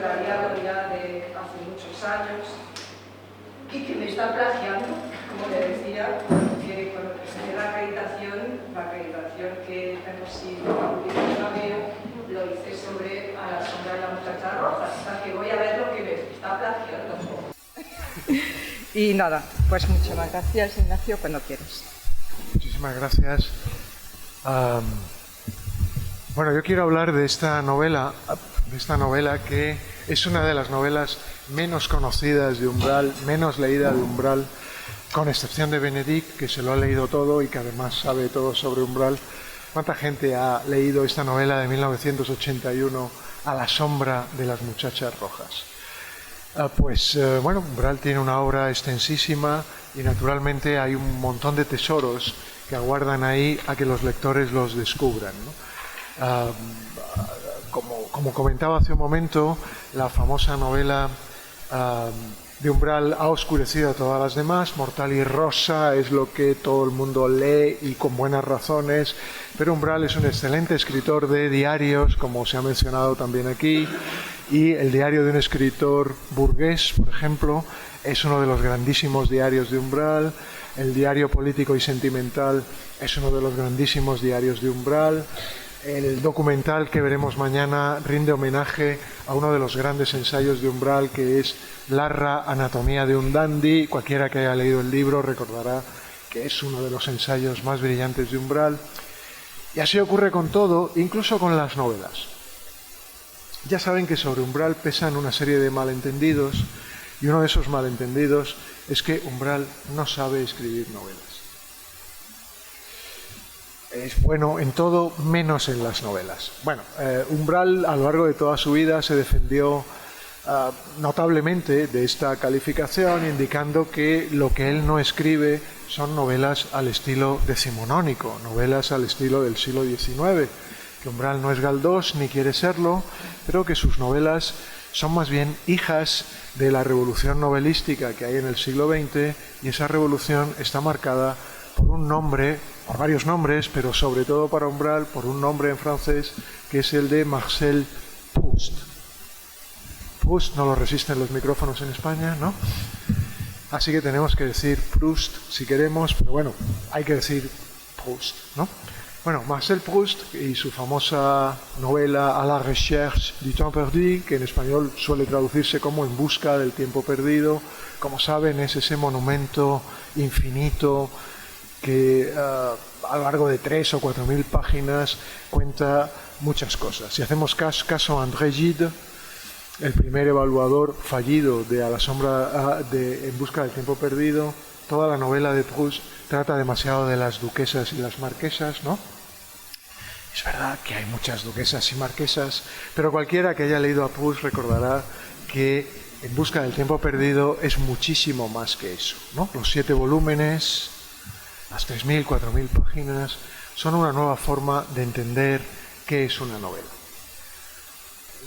librariado ya de hace muchos años y que me está plagiando, como le decía, que cuando presenté la acreditación que tengo sido lo hice sobre A la sombra de la muchacha roja, o sea que voy a ver lo que me está plagiando. Y nada, pues muchas gracias, Ignacio, cuando quieras. Muchísimas gracias. Bueno, yo quiero hablar de esta novela que es una de las novelas menos conocidas de Umbral, menos leída de Umbral, con excepción de Benedict, que se lo ha leído todo y que además sabe todo sobre Umbral. ¿Cuánta gente ha leído esta novela de 1981, A la sombra de las muchachas rojas? Bueno, Umbral tiene una obra extensísima y naturalmente hay un montón de tesoros que aguardan ahí a que los lectores los descubran, ¿no? Como comentaba hace un momento, la famosa novela de Umbral ha oscurecido a todas las demás. Mortal y Rosa es lo que todo el mundo lee y con buenas razones, pero Umbral es un excelente escritor de diarios, como se ha mencionado también aquí, y el diario de un escritor burgués, por ejemplo, es uno de los grandísimos diarios de Umbral. El diario político y sentimental es uno de los grandísimos diarios de Umbral. El documental que veremos mañana rinde homenaje a uno de los grandes ensayos de Umbral, que es Larra, anatomía de un dandy. Cualquiera que haya leído el libro recordará que es uno de los ensayos más brillantes de Umbral. Y así ocurre con todo, incluso con las novelas. Ya saben que sobre Umbral pesan una serie de malentendidos, y uno de esos malentendidos es que Umbral no sabe escribir novelas. Es bueno en todo, menos en las novelas. Bueno, Umbral a lo largo de toda su vida se defendió notablemente de esta calificación, indicando que lo que él no escribe son novelas al estilo decimonónico, novelas al estilo del siglo XIX, que Umbral no es Galdós ni quiere serlo, pero que sus novelas son más bien hijas de la revolución novelística que hay en el siglo XX, y esa revolución está marcada por un nombre, por varios nombres, pero sobre todo para Umbral, por un nombre en francés que es el de Marcel Proust. Proust no lo resisten los micrófonos en España, ¿no? Así que tenemos que decir Proust si queremos, pero bueno, hay que decir Proust, ¿no? Bueno, Marcel Proust y su famosa novela A la recherche du temps perdu, que en español suele traducirse como En busca del tiempo perdido, como saben, es ese monumento infinito que a lo largo de 3.000 o 4.000 páginas cuenta muchas cosas. Si hacemos caso a André Gide, el primer evaluador fallido de A la sombra de En busca del tiempo perdido, toda la novela de Proust trata demasiado de las duquesas y las marquesas, ¿no? Es verdad que hay muchas duquesas y marquesas, pero cualquiera que haya leído a Proust recordará que En busca del tiempo perdido es muchísimo más que eso, ¿no? Los 7 volúmenes, las 3.000, 4.000 páginas, son una nueva forma de entender qué es una novela.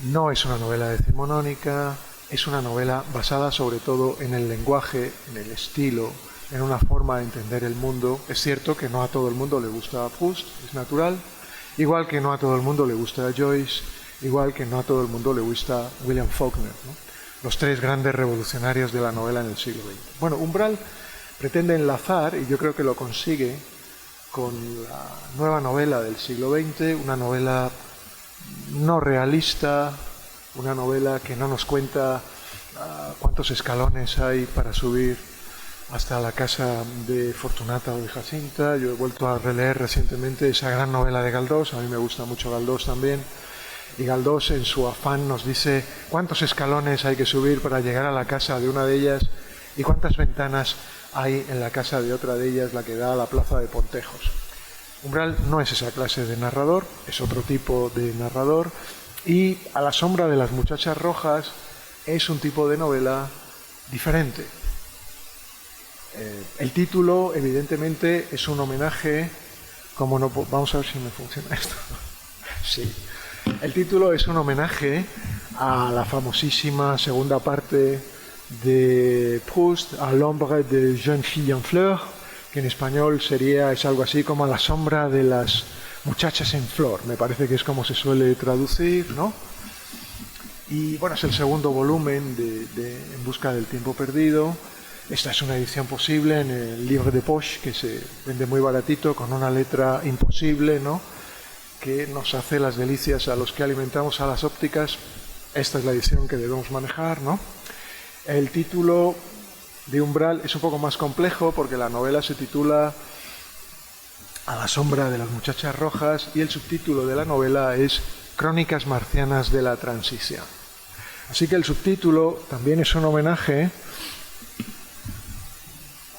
No es una novela decimonónica, es una novela basada sobre todo en el lenguaje, en el estilo, en una forma de entender el mundo. Es cierto que no a todo el mundo le gusta Proust, es natural, igual que no a todo el mundo le gusta Joyce, igual que no a todo el mundo le gusta William Faulkner, ¿no? Los 3 grandes revolucionarios de la novela en el siglo XX. Bueno, Umbral pretende enlazar, y yo creo que lo consigue, con la nueva novela del siglo XX, una novela no realista, una novela que no nos cuenta cuántos escalones hay para subir hasta la casa de Fortunata o de Jacinta. Yo he vuelto a releer recientemente esa gran novela de Galdós, a mí me gusta mucho Galdós también, y Galdós en su afán nos dice cuántos escalones hay que subir para llegar a la casa de una de ellas y cuántas ventanas hay en la casa de otra de ellas, la que da a la plaza de Pontejos. Umbral no es esa clase de narrador, es otro tipo de narrador, y A la sombra de las muchachas rojas es un tipo de novela diferente. El título, evidentemente, es un homenaje, como no, vamos a ver si me funciona esto. Sí. El título es un homenaje a la famosísima segunda parte de Proust, A l'ombre de jeune fille en fleur, que en español es algo así como A la sombra de las muchachas en flor, me parece que es como se suele traducir, ¿no? Y bueno, es el segundo volumen de En busca del tiempo perdido. Esta es una edición posible en el Livre de Poche, que se vende muy baratito, con una letra imposible, ¿no?, que nos hace las delicias a los que alimentamos a las ópticas. Esta es la edición que debemos manejar, ¿no? El título de Umbral es un poco más complejo porque la novela se titula A la sombra de las muchachas rojas y el subtítulo de la novela es Crónicas marcianas de la transición. Así que el subtítulo también es un homenaje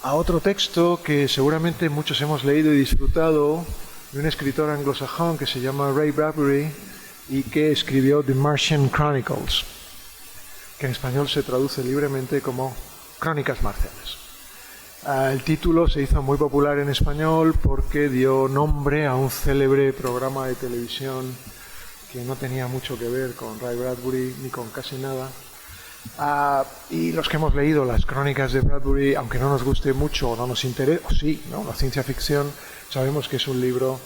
a otro texto que seguramente muchos hemos leído y disfrutado, de un escritor anglosajón que se llama Ray Bradbury y que escribió The Martian Chronicles, que en español se traduce libremente como Crónicas marcianas. El título se hizo muy popular en español porque dio nombre a un célebre programa de televisión que no tenía mucho que ver con Ray Bradbury ni con casi nada. Y los que hemos leído las crónicas de Bradbury, aunque no nos guste mucho o no nos interese, o sí, ¿no?, la ciencia ficción, sabemos que es un libro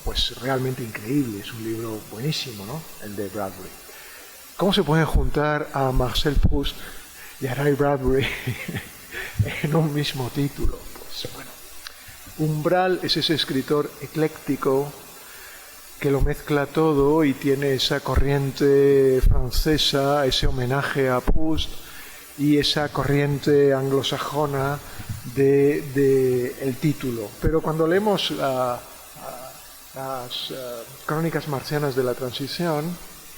pues realmente increíble, es un libro buenísimo, ¿no?, el de Bradbury. ¿Cómo se pueden juntar a Marcel Proust y a Ray Bradbury en un mismo título? Pues bueno, Umbral es ese escritor ecléctico que lo mezcla todo y tiene esa corriente francesa, ese homenaje a Proust y esa corriente anglosajona de el título. Pero cuando leemos las crónicas marcianas de la transición,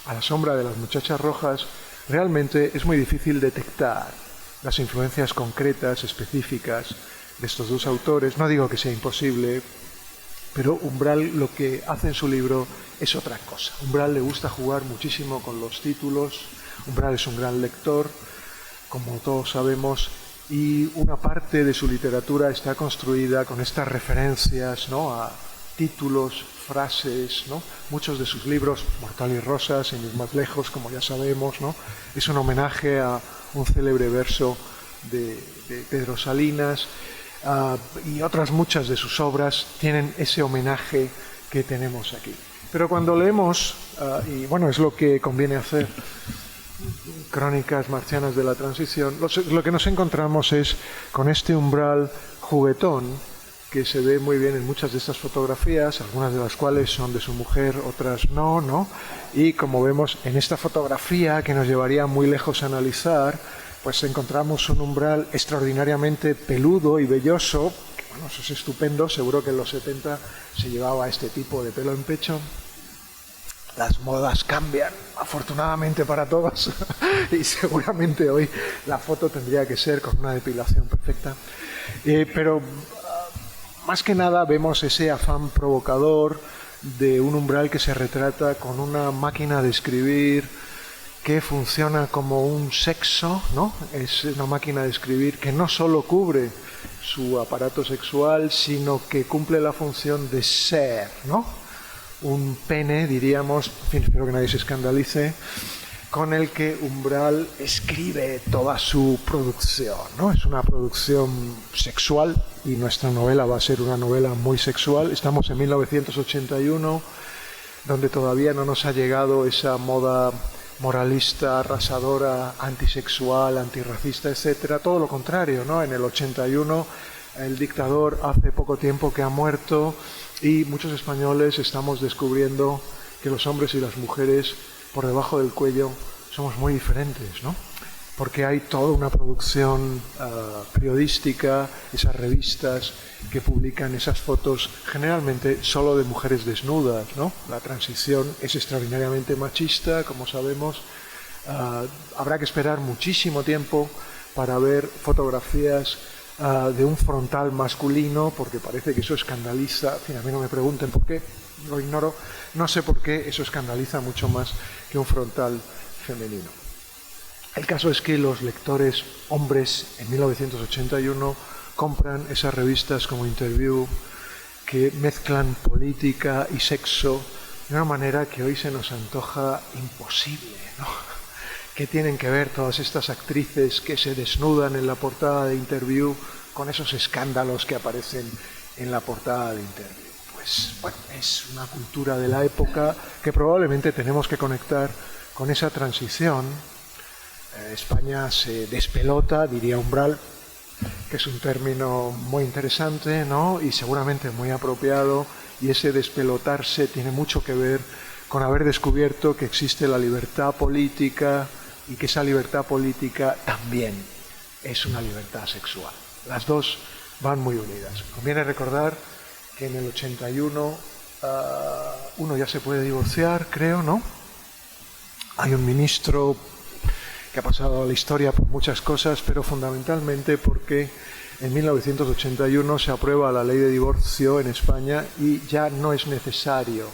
A la sombra de las muchachas rojas, realmente es muy difícil detectar las influencias concretas, específicas de estos dos autores. No digo que sea imposible, pero Umbral lo que hace en su libro es otra cosa. Umbral le gusta jugar muchísimo con los títulos. Umbral es un gran lector, como todos sabemos, y una parte de su literatura está construida con estas referencias, ¿no?, a títulos, frases, ¿no? Muchos de sus libros, Mortal y Rosa, Sin ir más lejos, como ya sabemos, ¿no?, es un homenaje a un célebre verso de Pedro Salinas. Y otras muchas de sus obras tienen ese homenaje que tenemos aquí. Pero cuando leemos, y bueno, es lo que conviene hacer, Crónicas marcianas de la transición, lo que nos encontramos es con este Umbral juguetón que se ve muy bien en muchas de estas fotografías, algunas de las cuales son de su mujer, otras no, ¿no? Y como vemos en esta fotografía, que nos llevaría muy lejos a analizar, pues encontramos un Umbral extraordinariamente peludo y velloso, que bueno, eso es estupendo, seguro que en los 70 se llevaba este tipo de pelo en pecho. Las modas cambian, afortunadamente para todos, y seguramente hoy la foto tendría que ser con una depilación perfecta. Pero más que nada vemos ese afán provocador de un Umbral que se retrata con una máquina de escribir que funciona como un sexo, ¿no? Es una máquina de escribir que no solo cubre su aparato sexual, sino que cumple la función de ser, ¿no? Un pene, diríamos, en fin, espero que nadie se escandalice, con el que Umbral escribe toda su producción, ¿no? Es una producción sexual y nuestra novela va a ser una novela muy sexual. Estamos en 1981, donde todavía no nos ha llegado esa moda moralista, arrasadora, antisexual, antirracista, etcétera. Todo lo contrario, ¿no? En el 81 el dictador hace poco tiempo que ha muerto y muchos españoles estamos descubriendo que los hombres y las mujeres por debajo del cuello somos muy diferentes, ¿no? Porque hay toda una producción periodística, esas revistas que publican esas fotos generalmente solo de mujeres desnudas, ¿no? La transición es extraordinariamente machista, como sabemos. Habrá que esperar muchísimo tiempo para ver fotografías de un frontal masculino, porque parece que eso escandaliza. En fin, a mí no me pregunten por qué, lo ignoro. No sé por qué eso escandaliza mucho más que un frontal femenino. El caso es que los lectores hombres en 1981 compran esas revistas como Interview que mezclan política y sexo de una manera que hoy se nos antoja imposible, ¿no? ¿Qué tienen que ver todas estas actrices que se desnudan en la portada de Interview con esos escándalos que aparecen en la portada de Interview? Pues bueno, es una cultura de la época que probablemente tenemos que conectar con esa transición, España se despelota, diría Umbral, que es un término muy interesante, ¿no? Y seguramente muy apropiado, y ese despelotarse tiene mucho que ver con haber descubierto que existe la libertad política y que esa libertad política también es una libertad sexual. Las dos van muy unidas. Conviene recordar que en el 81 uno ya se puede divorciar, creo, ¿no? Hay un ministro que ha pasado a la historia por muchas cosas, pero fundamentalmente porque en 1981 se aprueba la ley de divorcio en España y ya no es necesario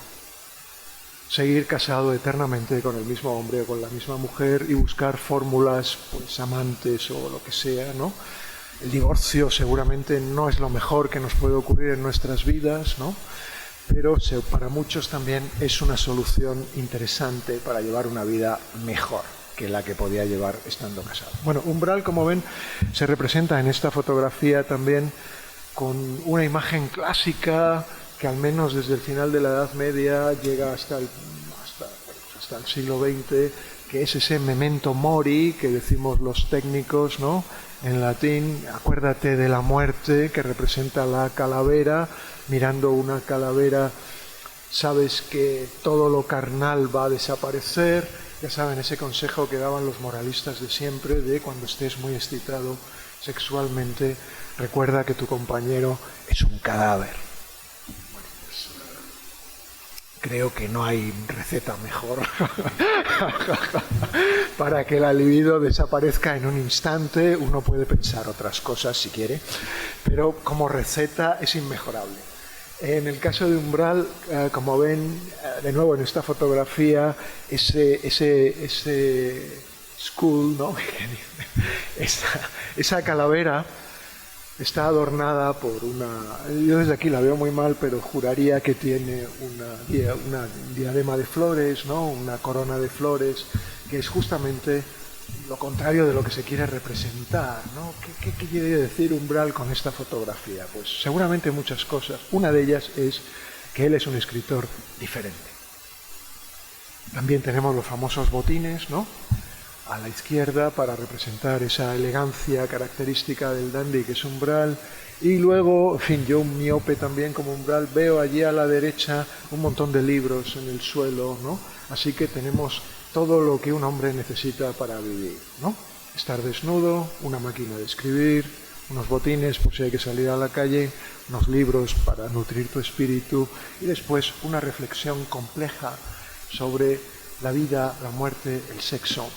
seguir casado eternamente con el mismo hombre o con la misma mujer y buscar fórmulas, pues amantes o lo que sea, ¿no? El divorcio seguramente no es lo mejor que nos puede ocurrir en nuestras vidas, ¿no? Pero para muchos también es una solución interesante para llevar una vida mejor que la que podía llevar estando casado. Bueno, Umbral, como ven, se representa en esta fotografía también con una imagen clásica que al menos desde el final de la Edad Media llega hasta el siglo XX, que es ese memento mori que decimos los técnicos, ¿no? En latín, acuérdate de la muerte, que representa la calavera. Mirando una calavera sabes que todo lo carnal va a desaparecer. Ya saben, ese consejo que daban los moralistas de siempre, de cuando estés muy excitado sexualmente, recuerda que tu compañero es un cadáver. Bueno, pues, creo que no hay receta mejor para que la libido desaparezca en un instante. Uno puede pensar otras cosas si quiere, pero como receta es inmejorable. En el caso de Umbral, como ven, de nuevo en esta fotografía, ese skull, ¿no? esa calavera está adornada por yo desde aquí la veo muy mal, pero juraría que tiene una diadema de flores, ¿no? Una corona de flores, que es justamente lo contrario de lo que se quiere representar, ¿no? ¿Qué quiere decir Umbral con esta fotografía? Pues seguramente muchas cosas. Una de ellas es que él es un escritor diferente. También tenemos los famosos botines, ¿no? A la izquierda para representar esa elegancia característica del dandy que es Umbral. Y luego, en fin, yo un miope también como Umbral, veo allí a la derecha un montón de libros en el suelo, ¿no? Así que tenemos todo lo que un hombre necesita para vivir, ¿no? Estar desnudo, una máquina de escribir, unos botines por si hay que salir a la calle, unos libros para nutrir tu espíritu y después una reflexión compleja sobre la vida, la muerte, el sexo,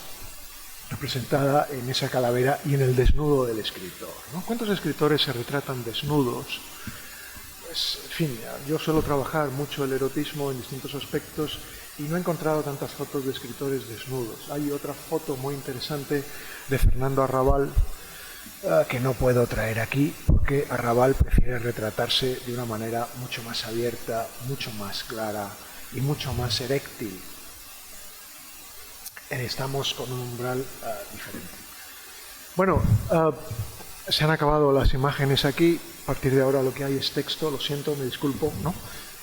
representada en esa calavera y en el desnudo del escritor, ¿no? ¿Cuántos escritores se retratan desnudos? Pues, en fin, yo suelo trabajar mucho el erotismo en distintos aspectos y no he encontrado tantas fotos de escritores desnudos. Hay otra foto muy interesante de Fernando Arrabal que no puedo traer aquí porque Arrabal prefiere retratarse de una manera mucho más abierta, mucho más clara y mucho más eréctil. Estamos con un Umbral diferente. Bueno, se han acabado las imágenes aquí. A partir de ahora lo que hay es texto. Lo siento, me disculpo, ¿no?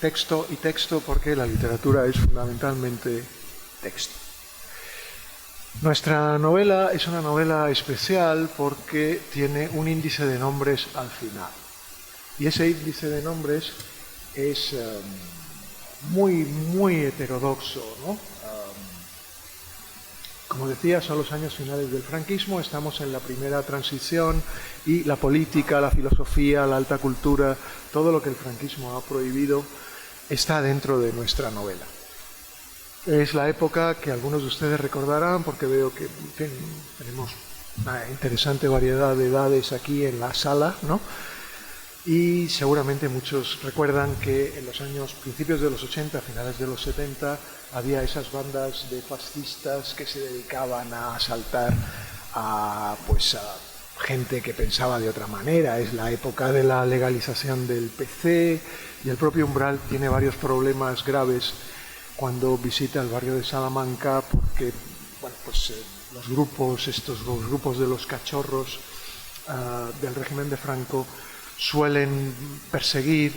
Texto y texto porque la literatura es fundamentalmente texto. Nuestra novela es una novela especial porque tiene un índice de nombres al final. Y ese índice de nombres es muy heterodoxo, ¿no? Como decía, son los años finales del franquismo, estamos en la primera transición y la política, la filosofía, la alta cultura, todo lo que el franquismo ha prohibido está dentro de nuestra novela. Es la época que algunos de ustedes recordarán porque veo que tenemos una interesante variedad de edades aquí en la sala, ¿no? Y seguramente muchos recuerdan que en los principios de los 80, finales de los 70, había esas bandas de fascistas que se dedicaban a asaltar a gente que pensaba de otra manera. Es la época de la legalización del PC y el propio Umbral tiene varios problemas graves cuando visita el barrio de Salamanca porque los grupos de los cachorros del régimen de Franco suelen perseguir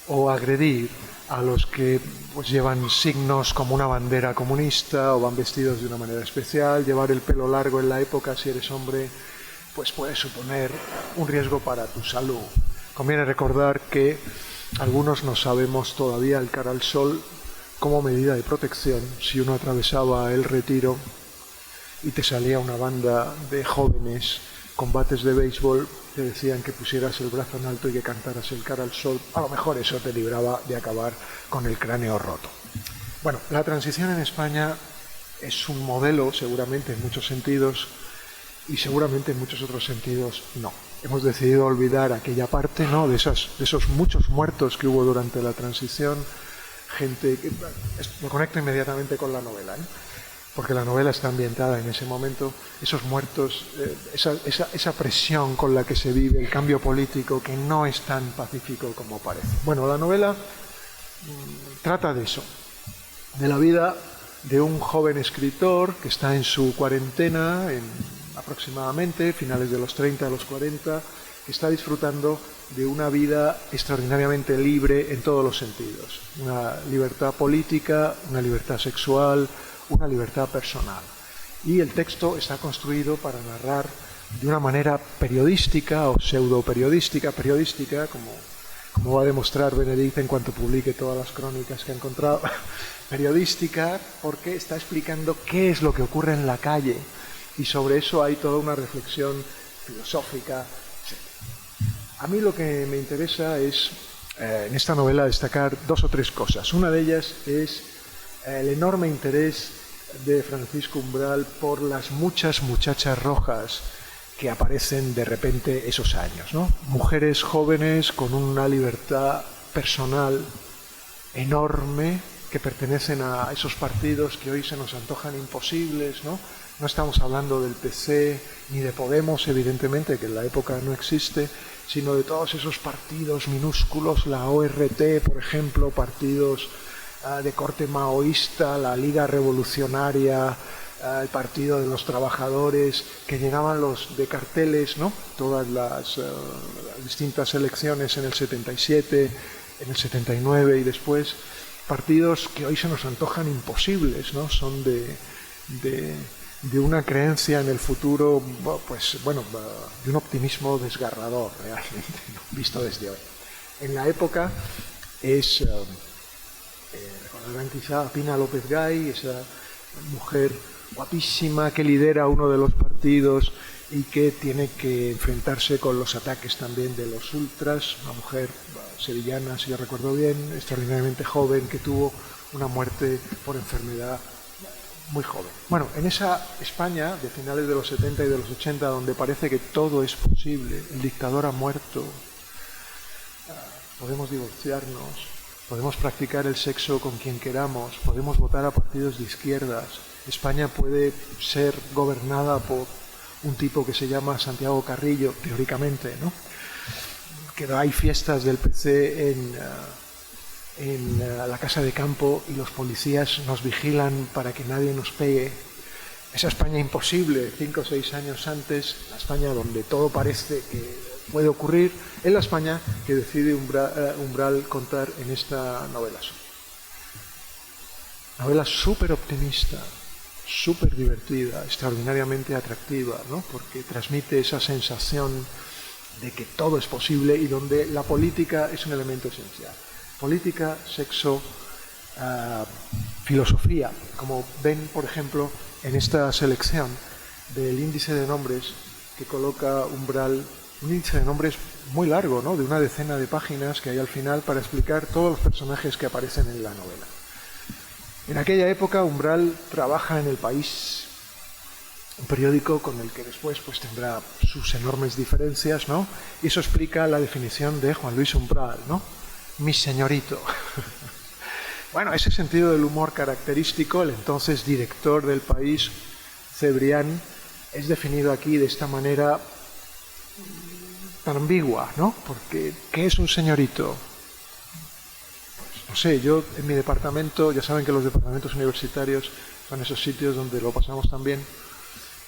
o agredir a los que pues llevan signos como una bandera comunista o van vestidos de una manera especial. Llevar el pelo largo en la época, si eres hombre, pues puede suponer un riesgo para tu salud. Conviene recordar que algunos no sabemos todavía el cara al sol como medida de protección. Si uno atravesaba el Retiro y te salía una banda de jóvenes con bates de béisbol, te decían que pusieras el brazo en alto y que cantaras el cara al sol, a lo mejor eso te libraba de acabar con el cráneo roto. Bueno, la transición en España es un modelo, seguramente en muchos sentidos, y seguramente en muchos otros sentidos no. Hemos decidido olvidar aquella parte, ¿no?, de esos muchos muertos que hubo durante la transición. Gente que lo conecto inmediatamente con la novela, porque la novela está ambientada en ese momento. Esos muertos, esa presión con la que se vive el cambio político, que no es tan pacífico como parece. Bueno, la novela trata de eso, de la vida de un joven escritor que está en su cuarentena, aproximadamente finales de los 30 a los 40, que está disfrutando de una vida extraordinariamente libre en todos los sentidos. Una libertad política, una libertad sexual, una libertad personal. Y el texto está construido para narrar de una manera periodística o pseudo-periodística, como va a demostrar Benedict en cuanto publique todas las crónicas que ha encontrado, periodística, porque está explicando qué es lo que ocurre en la calle, y sobre eso hay toda una reflexión filosófica, etc. A mí lo que me interesa es, en esta novela, destacar dos o tres cosas. Una de ellas es el enorme interés de Francisco Umbral por las muchas muchachas rojas que aparecen de repente esos años, ¿no? Mujeres jóvenes con una libertad personal enorme, que pertenecen a esos partidos que hoy se nos antojan imposibles, ¿no? No estamos hablando del PC ni de Podemos, evidentemente, que en la época no existe, sino de todos esos partidos minúsculos, la ORT, por ejemplo, partidos de corte maoísta, la Liga Revolucionaria, el Partido de los Trabajadores, que llegaban los de carteles, ¿no?, todas las distintas elecciones en el 77, en el 79 y después, partidos que hoy se nos antojan imposibles, ¿no? Son de una creencia en el futuro, pues bueno, de un optimismo desgarrador realmente, ¿no?, visto desde hoy. En la época es, recordarán quizá a Pina López Gay, esa mujer guapísima que lidera uno de los partidos y que tiene que enfrentarse con los ataques también de los ultras, una mujer sevillana, si yo recuerdo bien, extraordinariamente joven, que tuvo una muerte por enfermedad muy joven. Bueno, en esa España de finales de los 70 y de los 80, donde parece que todo es posible, el dictador ha muerto, podemos divorciarnos, podemos practicar el sexo con quien queramos, podemos votar a partidos de izquierdas, España puede ser gobernada por un tipo que se llama Santiago Carrillo, teóricamente, ¿no?, que hay fiestas del PC en la casa de campo y los policías nos vigilan para que nadie nos pegue. Esa España imposible, 5 o 6 años antes, la España donde todo parece que puede ocurrir, es la España que decide Umbral contar en esta novela. Novela súper optimista, súper divertida, extraordinariamente atractiva, ¿no?, porque transmite esa sensación de que todo es posible y donde la política es un elemento esencial. Política, sexo, filosofía, como ven, por ejemplo, en esta selección del índice de nombres que coloca Umbral, un índice de nombres muy largo, ¿no?, de una decena de páginas que hay al final para explicar todos los personajes que aparecen en la novela. En aquella época Umbral trabaja en El País, un periódico con el que después pues tendrá sus enormes diferencias, ¿no?, y eso explica la definición de Juan Luis Umbral, ¿no?, mi señorito. Bueno, ese sentido del humor característico, el entonces director del País, Cebrián, es definido aquí de esta manera tan ambigua, ¿no?, porque ¿qué es un señorito? Pues, no sé, yo en mi departamento, ya saben que los departamentos universitarios son esos sitios donde lo pasamos tan bien,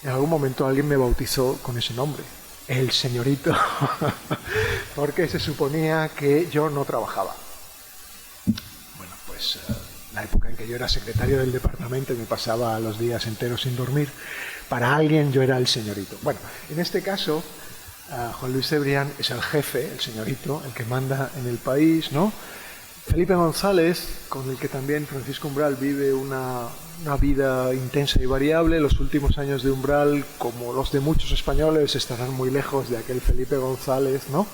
en algún momento alguien me bautizó con ese nombre, el señorito, porque se suponía que yo no trabajaba. pues la época en que yo era secretario del departamento y me pasaba los días enteros sin dormir, para alguien yo era el señorito. Bueno, en este caso, Juan Luis Cebrián es el jefe, el señorito, el que manda en el país, ¿no? Felipe González, con el que también Francisco Umbral vive una vida intensa y variable. Los últimos años de Umbral, como los de muchos españoles, estarán muy lejos de aquel Felipe González, ¿no?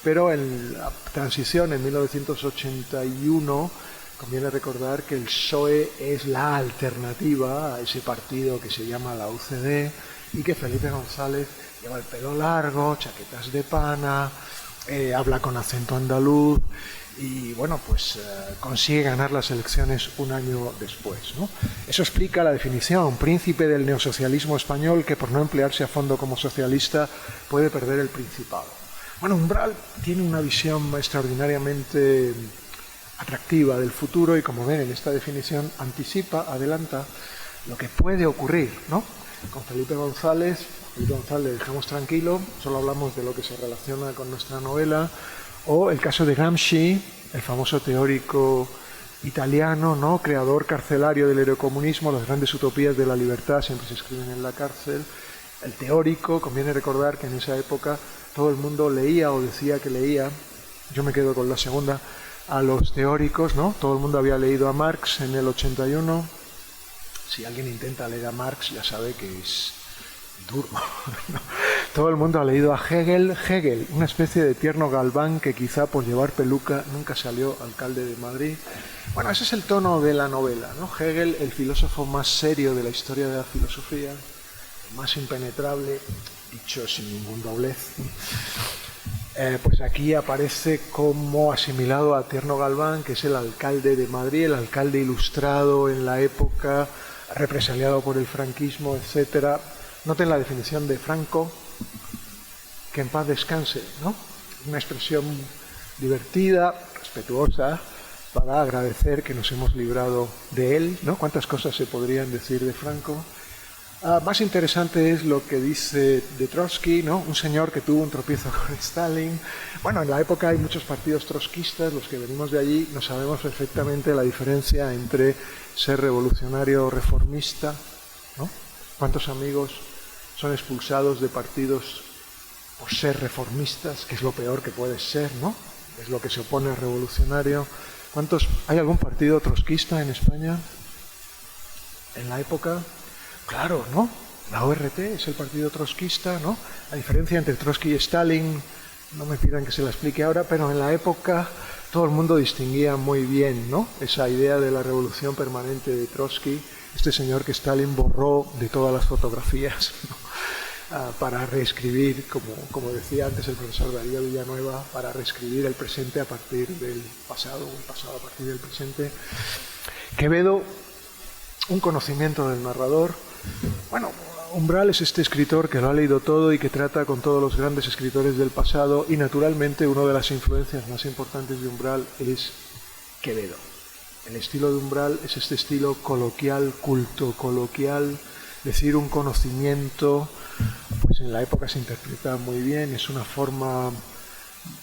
Pero en la transición, en 1981, conviene recordar que el PSOE es la alternativa a ese partido que se llama la UCD y que Felipe González lleva el pelo largo, chaquetas de pana, habla con acento andaluz y bueno, pues consigue ganar las elecciones un año después, ¿no? Eso explica la definición, príncipe del neosocialismo español que por no emplearse a fondo como socialista puede perder el principado. Bueno, Umbral tiene una visión extraordinariamente atractiva del futuro y, como ven en esta definición, anticipa, adelanta lo que puede ocurrir, ¿no? Con Felipe González le dejamos tranquilo, solo hablamos de lo que se relaciona con nuestra novela, o el caso de Gramsci, el famoso teórico italiano, ¿no? Creador carcelario del eurocomunismo, las grandes utopías de la libertad siempre se escriben en la cárcel. El teórico, conviene recordar que en esa época todo el mundo leía o decía que leía, yo me quedo con la segunda, a los teóricos, ¿no? Todo el mundo había leído a Marx en el 81. Si alguien intenta leer a Marx ya sabe que es duro. Todo el mundo ha leído a Hegel, una especie de tierno Galván que quizá por llevar peluca nunca salió alcalde de Madrid. Bueno, ese es el tono de la novela, ¿no? Hegel, el filósofo más serio de la historia de la filosofía, el más impenetrable, dicho sin ningún doblez. Pues aquí aparece como asimilado a Tierno Galván, que es el alcalde de Madrid, el alcalde ilustrado en la época, represaliado por el franquismo, etc. Noten la definición de Franco, que en paz descanse, ¿no? Una expresión divertida, respetuosa, para agradecer que nos hemos librado de él, ¿no? ¿Cuántas cosas se podrían decir de Franco? Más interesante es lo que dice de Trotsky, ¿no? Un señor que tuvo un tropiezo con Stalin. Bueno, en la época hay muchos partidos trotskistas, los que venimos de allí no sabemos perfectamente la diferencia entre ser revolucionario o reformista, ¿no? ¿Cuántos amigos son expulsados de partidos por ser reformistas, que es lo peor que puede ser, ¿no? Es lo que se opone al revolucionario. ¿Hay algún partido trotskista en España en la época? Claro, ¿no? La ORT es el partido trotskista, ¿no? La diferencia entre Trotsky y Stalin, no me pidan que se la explique ahora, pero en la época todo el mundo distinguía muy bien, ¿no? Esa idea de la revolución permanente de Trotsky, este señor que Stalin borró de todas las fotografías, ¿no? Para reescribir, como decía antes el profesor Darío Villanueva, para reescribir el presente a partir del pasado, o el pasado a partir del presente. Quevedo, un conocimiento del narrador. Bueno, Umbral es este escritor que lo ha leído todo y que trata con todos los grandes escritores del pasado, y naturalmente una de las influencias más importantes de Umbral es Quevedo. El estilo de Umbral es este estilo coloquial, culto coloquial, decir un conocimiento, pues en la época se interpreta muy bien, es una forma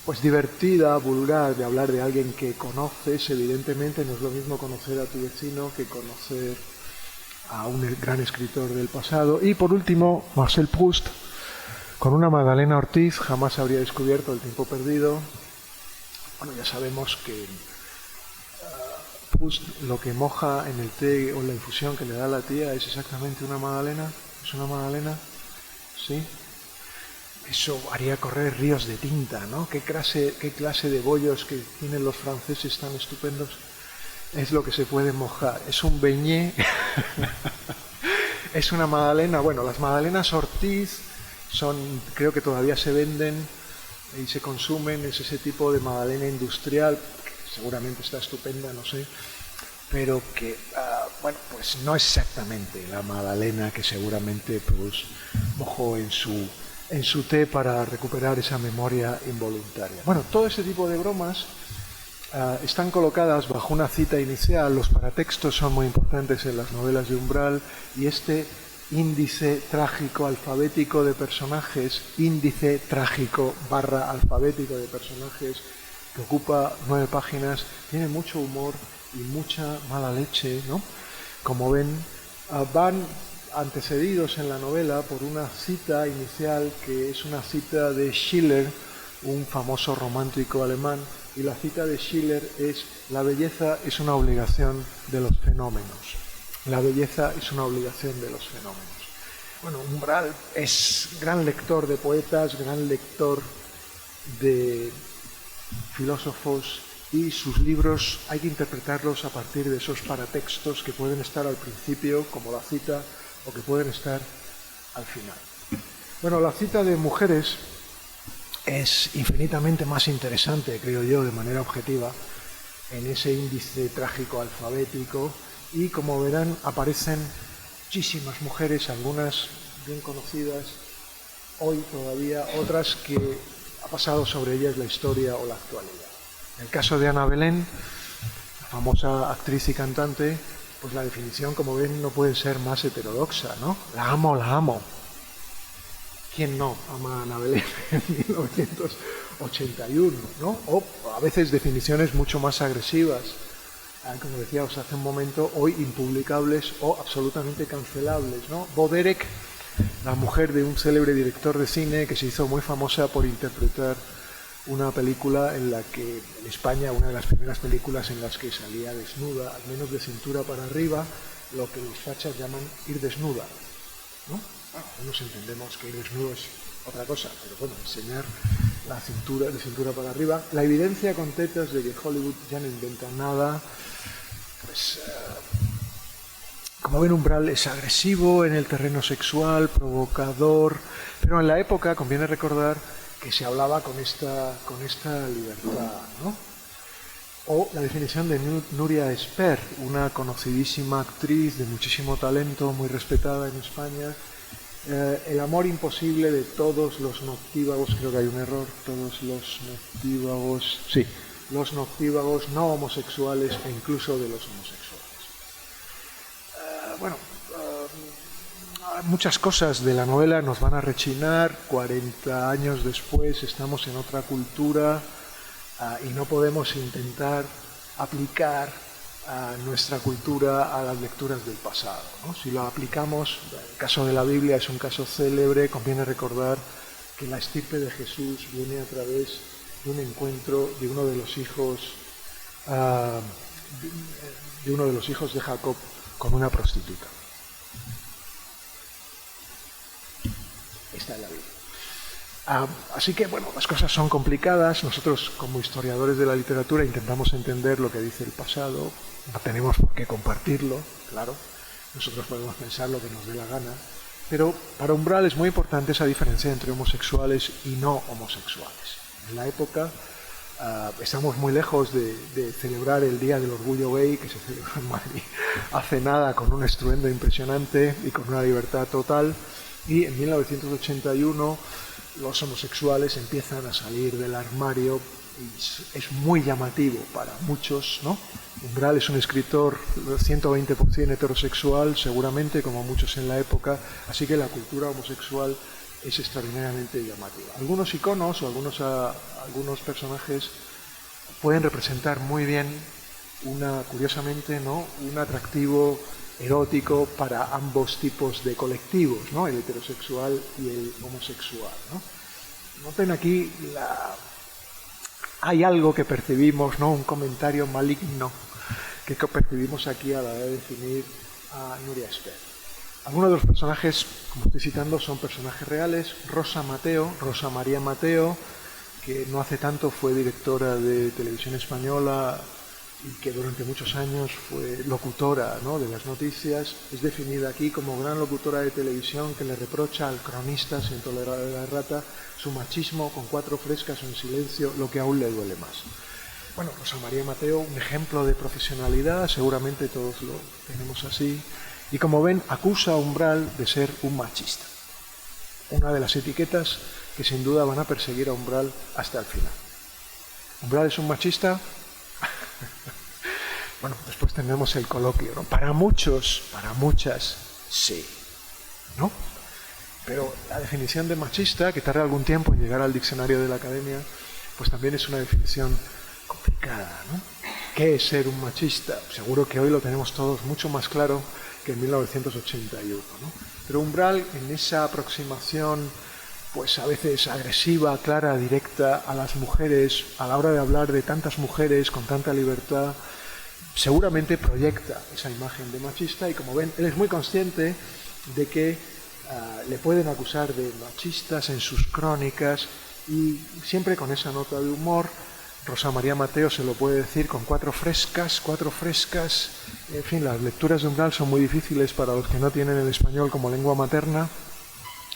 pues divertida, vulgar, de hablar de alguien que conoces. Evidentemente no es lo mismo conocer a tu vecino que conocer a un gran escritor del pasado. Y por último, Marcel Proust, con una Magdalena Ortiz, jamás habría descubierto El tiempo perdido. Bueno, ya sabemos que Proust lo que moja en el té o en la infusión que le da a la tía es exactamente una magdalena. ¿Es una magdalena? ¿Sí? Eso haría correr ríos de tinta, ¿no? ¿Qué clase de bollos que tienen los franceses tan estupendos? Es lo que se puede mojar. Es un beignet. Es una magdalena. Bueno, las magdalenas Ortiz creo que todavía se venden y se consumen. Es ese tipo de magdalena industrial, que seguramente está estupenda, no sé, pero que, bueno, pues no exactamente la magdalena que seguramente Proust mojó en su té para recuperar esa memoria involuntaria. Bueno, todo ese tipo de bromas están colocadas bajo una cita inicial. Los paratextos son muy importantes en las novelas de Umbral, y este índice trágico alfabético de personajes, índice trágico / alfabético de personajes, que ocupa 9 páginas, tiene mucho humor y mucha mala leche, ¿no? Como ven, van antecedidos en la novela por una cita inicial que es una cita de Schiller, un famoso romántico alemán, y la cita de Schiller es: la belleza es una obligación de los fenómenos. La belleza es una obligación de los fenómenos. Bueno, Umbral es gran lector de poetas, gran lector de filósofos, y sus libros hay que interpretarlos a partir de esos paratextos que pueden estar al principio, como la cita, o que pueden estar al final. Bueno, la cita de mujeres es infinitamente más interesante, creo yo, de manera objetiva, en ese índice trágico alfabético, y como verán aparecen muchísimas mujeres, algunas bien conocidas hoy todavía, otras que ha pasado sobre ellas la historia o la actualidad. En el caso de Ana Belén, la famosa actriz y cantante, pues la definición, como ven, no puede ser más heterodoxa, ¿no? La amo, la amo. ¿Quién no ama a Ana Belén en 1981, ¿no? O a veces definiciones mucho más agresivas, como decíamos hace un momento, hoy impublicables o absolutamente cancelables, ¿no? Bo Derek, la mujer de un célebre director de cine que se hizo muy famosa por interpretar una película en la que, en España, una de las primeras películas en las que salía desnuda, al menos de cintura para arriba, lo que los fachas llaman ir desnuda, ¿no? Bueno, nos entendemos que ir desnudo es otra cosa, pero bueno, enseñar la cintura, de cintura para arriba. La evidencia con tetas de que Hollywood ya no inventa nada, pues, como ven, Umbral es agresivo en el terreno sexual, provocador, pero en la época conviene recordar que se hablaba con esta libertad, ¿no? O la definición de Nuria Esper, una conocidísima actriz de muchísimo talento, muy respetada en España. El amor imposible de todos los noctívagos, creo que hay un error, todos los noctívagos, sí, los noctívagos no homosexuales e incluso de los homosexuales. Bueno, muchas cosas de la novela nos van a rechinar. 40 años después estamos en otra cultura y no podemos intentar aplicar nuestra cultura a las lecturas del pasado, ¿no? Si lo aplicamos, el caso de la Biblia es un caso célebre. Conviene recordar que la estirpe de Jesús viene a través de un encuentro de uno de los hijos de Jacob con una prostituta. Está en la Biblia. Así que, bueno, las cosas son complicadas. Nosotros, como historiadores de la literatura, intentamos entender lo que dice el pasado. No tenemos por qué compartirlo, claro. Nosotros podemos pensar lo que nos dé la gana. Pero para Umbral es muy importante esa diferencia entre homosexuales y no homosexuales. En la época estamos muy lejos de celebrar el Día del Orgullo Gay, que se celebra en Madrid hace nada, con un estruendo impresionante y con una libertad total. Y en 1981 los homosexuales empiezan a salir del armario y es muy llamativo para muchos, ¿no? Umbral es un escritor 120% heterosexual, seguramente, como muchos en la época, así que la cultura homosexual es extraordinariamente llamativa. Algunos iconos o algunos personajes pueden representar muy bien curiosamente, ¿no?, un atractivo erótico para ambos tipos de colectivos, ¿no?, el heterosexual y el homosexual, ¿no? Noten aquí, hay algo que percibimos, ¿no?, un comentario maligno que percibimos aquí a la hora de definir a Nuria Esper. Algunos de los personajes, como estoy citando, son personajes reales. Rosa María Mateo, que no hace tanto fue directora de Televisión Española y que durante muchos años fue locutora, ¿no?, de las noticias, es definida aquí como gran locutora de televisión que le reprocha al cronista, sin tolerar la rata, su machismo con 4 frescas o en silencio, lo que aún le duele más. Bueno, Rosa María Mateo, un ejemplo de profesionalidad, seguramente todos lo tenemos así, y como ven, acusa a Umbral de ser un machista. Una de las etiquetas que sin duda van a perseguir a Umbral hasta el final. ¿Umbral es un machista? Bueno, después tendremos el coloquio, ¿no? Para muchos, para muchas, sí, ¿no? Pero la definición de machista, que tarda algún tiempo en llegar al diccionario de la Academia, pues también es una definición complicada, ¿no? ¿Qué es ser un machista? Seguro que hoy lo tenemos todos mucho más claro que en 1981, ¿no? Pero Umbral, en esa aproximación, pues a veces agresiva, clara, directa a las mujeres, a la hora de hablar de tantas mujeres con tanta libertad, seguramente proyecta esa imagen de machista, y como ven, él es muy consciente de que le pueden acusar de machistas en sus crónicas, y siempre con esa nota de humor. Rosa María Mateo se lo puede decir con cuatro frescas. En fin, las lecturas de Umbral son muy difíciles para los que no tienen el español como lengua materna,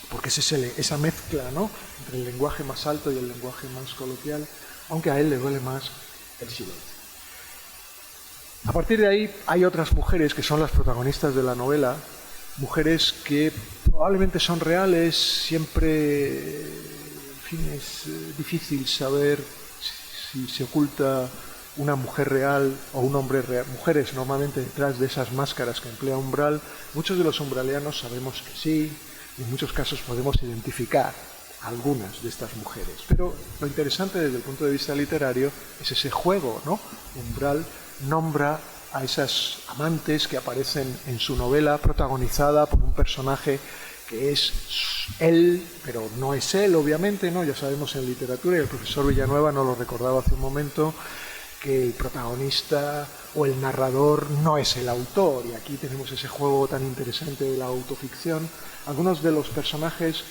porque es esa mezcla, ¿no?, entre el lenguaje más alto y el lenguaje más coloquial, aunque a él le duele más el silencio. A partir de ahí hay otras mujeres que son las protagonistas de la novela, mujeres que probablemente son reales, siempre, en fin, es difícil saber si se oculta una mujer real o un hombre real. Mujeres normalmente detrás de esas máscaras que emplea Umbral. Muchos de los umbralianos sabemos que sí, y en muchos casos podemos identificar a algunas de estas mujeres. Pero lo interesante desde el punto de vista literario es ese juego, ¿no? Umbral nombra a esas amantes que aparecen en su novela, protagonizada por un personaje que es él, pero no es él, obviamente, ¿no? Ya sabemos en literatura, y el profesor Villanueva nos lo recordaba hace un momento, que el protagonista o el narrador no es el autor, y aquí tenemos ese juego tan interesante de la autoficción. Algunos de los personajes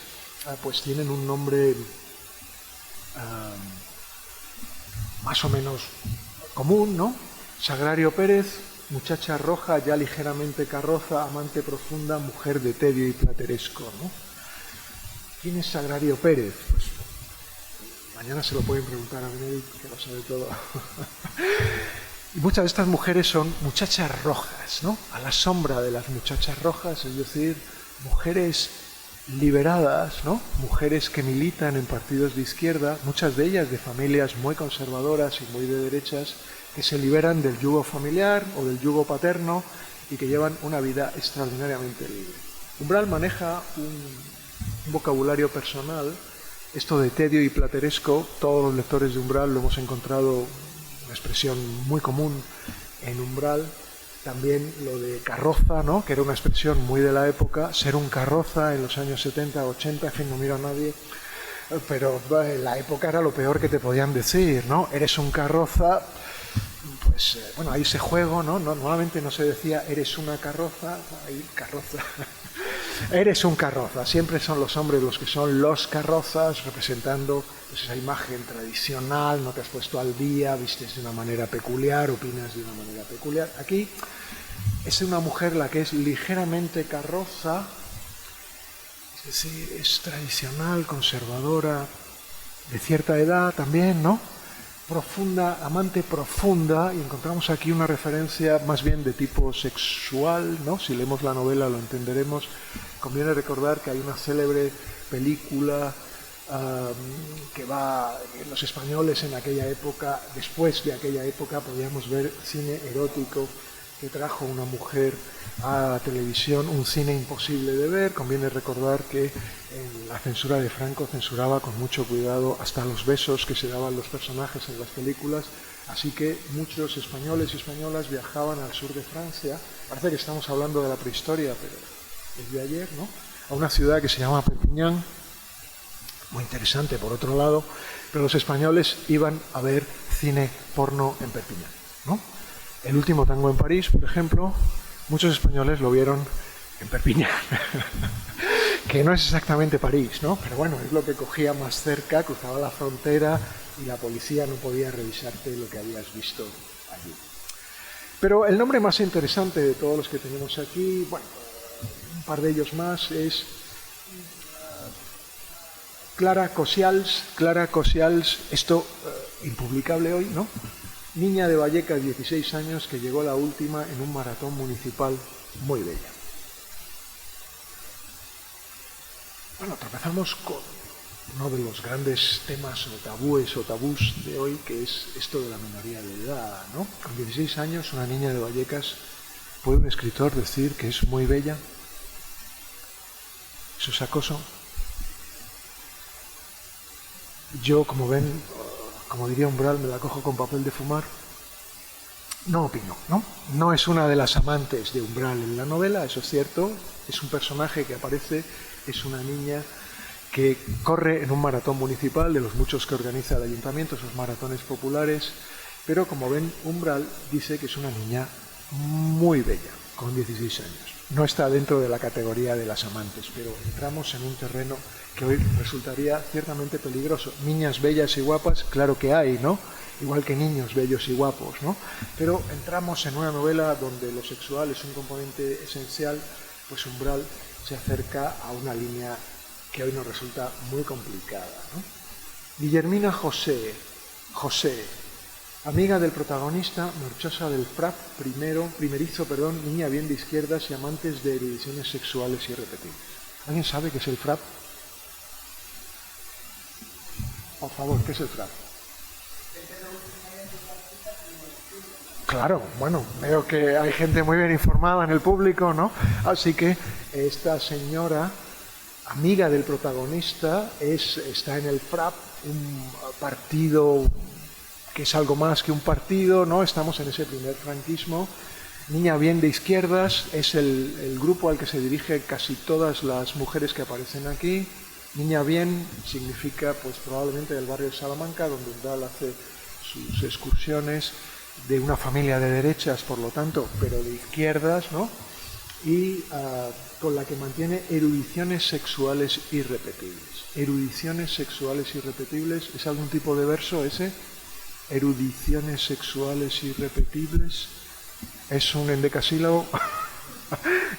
pues tienen un nombre más o menos común, ¿no? Sagrario Pérez, muchacha roja, ya ligeramente carroza, amante profunda, mujer de tedio y plateresco, ¿no? ¿Quién es Sagrario Pérez? Pues mañana se lo pueden preguntar a Benedict, que lo sabe todo. Y muchas de estas mujeres son muchachas rojas, ¿no? A la sombra de las muchachas rojas, es decir, mujeres liberadas, ¿no? Mujeres que militan en partidos de izquierda, muchas de ellas de familias muy conservadoras y muy de derechas, que se liberan del yugo familiar o del yugo paterno y que llevan una vida extraordinariamente libre. Umbral maneja un vocabulario personal. Esto de tedio y plateresco, todos los lectores de Umbral lo hemos encontrado, una expresión muy común en Umbral. También lo de carroza, ¿no?, que era una expresión muy de la época. Ser un carroza en los años 70, 80, en fin, no miro a nadie, pero en la época era lo peor que te podían decir, ¿no? Eres un carroza. Pues bueno, ahí ese juego, ¿no? Normalmente no se decía eres una carroza, ahí carroza. Eres un carroza, siempre son los hombres los que son los carrozas, representando pues esa imagen tradicional, no te has puesto al día, vistes de una manera peculiar, opinas de una manera peculiar. Aquí es una mujer la que es ligeramente carroza, es decir, es tradicional, conservadora, de cierta edad también, ¿no? Profunda, amante profunda, y encontramos aquí una referencia más bien de tipo sexual, ¿no? Si leemos la novela lo entenderemos. Conviene recordar que hay una célebre película que va, los españoles en aquella época, después de aquella época, podíamos ver cine erótico que trajo una mujer a la televisión, un cine imposible de ver. Conviene recordar que en la censura de Franco censuraba con mucho cuidado hasta los besos que se daban los personajes en las películas, así que muchos españoles y españolas viajaban al sur de Francia, parece que estamos hablando de la prehistoria, pero es de ayer, ¿no?, a una ciudad que se llama Perpiñán, muy interesante por otro lado, pero los españoles iban a ver cine porno en Perpiñán, ¿no? El último tango en París, por ejemplo, muchos españoles lo vieron en Perpiñán, que no es exactamente París, ¿no? Pero bueno, es lo que cogía más cerca, cruzaba la frontera y la policía no podía revisarte lo que habías visto allí. Pero el nombre más interesante de todos los que tenemos aquí, bueno, un par de ellos más, es Clara Cosials. Clara Cosials, esto impublicable hoy, ¿no? Niña de Vallecas, 16 años, que llegó la última en un maratón municipal muy bella. Bueno, tropezamos con uno de los grandes temas o tabús de hoy, que es esto de la minoría de edad, ¿no? Con 16 años, una niña de Vallecas, ¿puede un escritor decir que es muy bella? ¿Eso es acoso? Yo, como ven, como diría Umbral, me la cojo con papel de fumar. No opino, ¿no? No es una de las amantes de Umbral en la novela, eso es cierto. Es un personaje que aparece, es una niña que corre en un maratón municipal, de los muchos que organiza el ayuntamiento, esos maratones populares, pero como ven, Umbral dice que es una niña muy bella, con 16 años. No está dentro de la categoría de las amantes, pero entramos en un terreno que hoy resultaría ciertamente peligroso. Niñas bellas y guapas, claro que hay, ¿no? Igual que niños bellos y guapos, ¿no? Pero entramos en una novela donde lo sexual es un componente esencial, pues Umbral se acerca a una línea que hoy nos resulta muy complicada, ¿no? Guillermina José, amiga del protagonista, marchosa del FRAP primerizo, niña bien de izquierdas y amantes de erudiciones sexuales irrepetibles. ¿Alguien sabe qué es el FRAP? Por favor, ¿qué es el FRAP? Claro, bueno, veo que hay gente muy bien informada en el público, ¿no? Así que esta señora, amiga del protagonista, está en el FRAP, un partido que es algo más que un partido, ¿no? Estamos en ese primer franquismo. Niña bien de izquierdas, es el grupo al que se dirige casi todas las mujeres que aparecen aquí. Niña bien significa, pues probablemente del barrio de Salamanca, donde Umbral hace sus excursiones, de una familia de derechas, por lo tanto, pero de izquierdas, ¿no? Y con la que mantiene erudiciones sexuales irrepetibles. Erudiciones sexuales irrepetibles, ¿es algún tipo de verso ese? Erudiciones sexuales irrepetibles, ¿es un endecasílabo?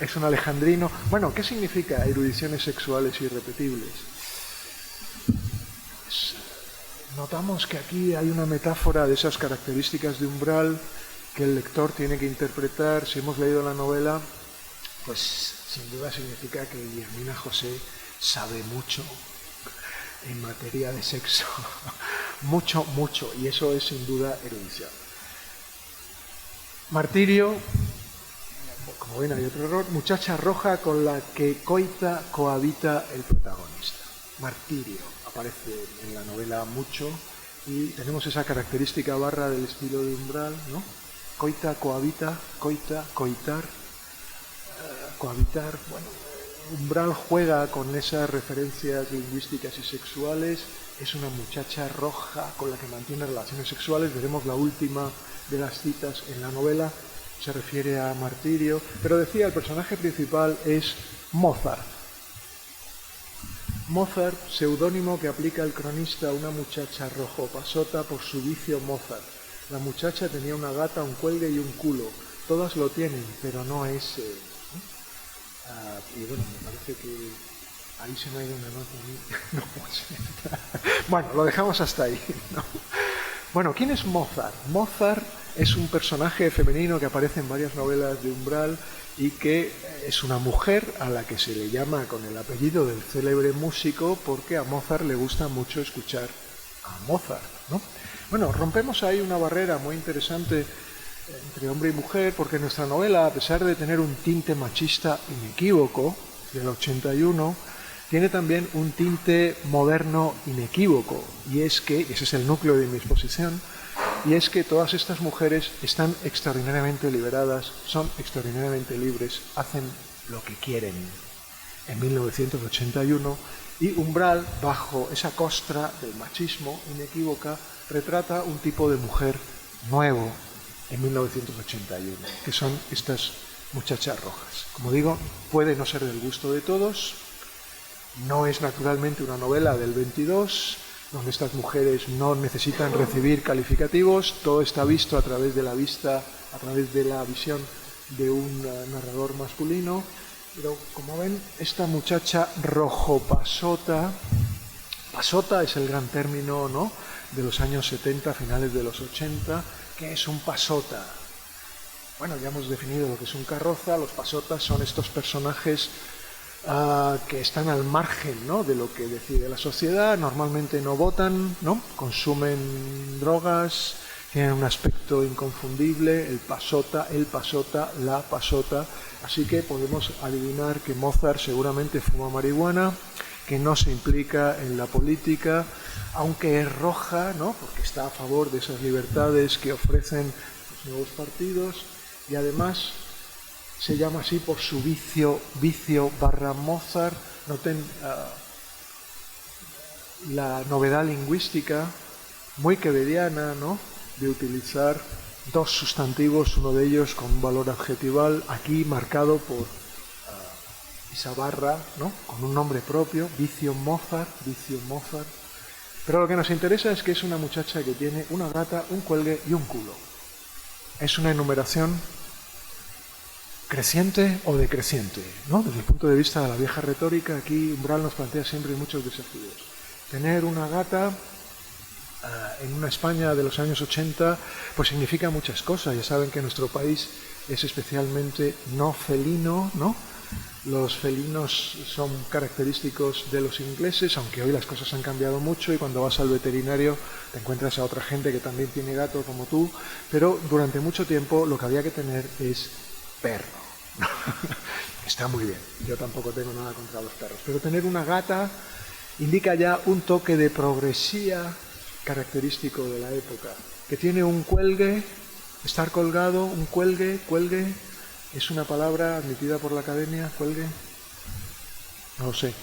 ¿Es un alejandrino? Bueno, ¿qué significa erudiciones sexuales irrepetibles? Notamos que aquí hay una metáfora de esas características de Umbral que el lector tiene que interpretar. Si hemos leído la novela, pues sin duda significa que Guillermina José sabe mucho en materia de sexo. Mucho, y eso es sin duda erudición. Martirio, como ven hay otro error, muchacha roja con la que cohabita el protagonista. Martirio aparece en la novela mucho y tenemos esa característica barra del estilo de Umbral, ¿no? Coita, cohabita, coita, coitar, cohabitar. Bueno, Umbral juega con esas referencias lingüísticas y sexuales. Es una muchacha roja con la que mantiene relaciones sexuales. Veremos la última de las citas en la novela, se refiere a Martirio, pero decía, el personaje principal es Mozart. Mozart, seudónimo que aplica el cronista a una muchacha rojo pasota por su vicio Mozart. La muchacha tenía una gata, un cuelgue y un culo. Todas lo tienen, pero no ese. Y bueno, me parece que ahí se me ha ido una nota a mí. No puede ser. Bueno, lo dejamos hasta ahí, ¿no? Bueno, ¿quién es Mozart? Mozart es un personaje femenino que aparece en varias novelas de Umbral y que es una mujer a la que se le llama con el apellido del célebre músico porque a Mozart le gusta mucho escuchar a Mozart, ¿no? Bueno, rompemos ahí una barrera muy interesante entre hombre y mujer, porque nuestra novela, a pesar de tener un tinte machista inequívoco del 81, tiene también un tinte moderno inequívoco, y es que, ese es el núcleo de mi exposición, y es que todas estas mujeres están extraordinariamente liberadas, son extraordinariamente libres, hacen lo que quieren. En 1981, y Umbral, bajo esa costra del machismo inequívoca, retrata un tipo de mujer nuevo en 1981, que son estas muchachas rojas. Como digo, puede no ser del gusto de todos, no es naturalmente una novela del 22, donde estas mujeres no necesitan recibir calificativos, todo está visto a través de la vista, a través de la visión de un narrador masculino, pero como ven, esta muchacha rojo pasota es el gran término, ¿no?, de los años 70, finales de los 80, que es un pasota. Bueno, ya hemos definido lo que es un carroza. Los pasotas son estos personajes que están al margen, ¿no?, de lo que decide la sociedad, normalmente no votan, ¿no?, consumen drogas, tienen un aspecto inconfundible, el pasota, la pasota, así que podemos adivinar que Mozart seguramente fuma marihuana, que no se implica en la política, aunque es roja, ¿no?, porque está a favor de esas libertades que ofrecen nuevos partidos, y además se llama así por su vicio barra Mozart. Noten la novedad lingüística muy quevediana, ¿no?, de utilizar dos sustantivos, uno de ellos con un valor adjetival, aquí marcado por esa barra, ¿no?, con un nombre propio, vicio Mozart. Pero lo que nos interesa es que es una muchacha que tiene una gata, un cuelgue y un culo. Es una enumeración creciente o decreciente, ¿no? Desde el punto de vista de la vieja retórica, aquí Umbral nos plantea siempre muchos desafíos. Tener una gata en una España de los años 80 pues significa muchas cosas. Ya saben que nuestro país es especialmente no felino, ¿no? Los felinos son característicos de los ingleses, aunque hoy las cosas han cambiado mucho y cuando vas al veterinario te encuentras a otra gente que también tiene gato como tú, pero durante mucho tiempo lo que había que tener es perro. Está muy bien, yo tampoco tengo nada contra los perros, pero tener una gata indica ya un toque de progresía característico de la época, que tiene un cuelgue, estar colgado, un cuelgue. ¿Es una palabra admitida por la academia, cuelgue? No lo sé.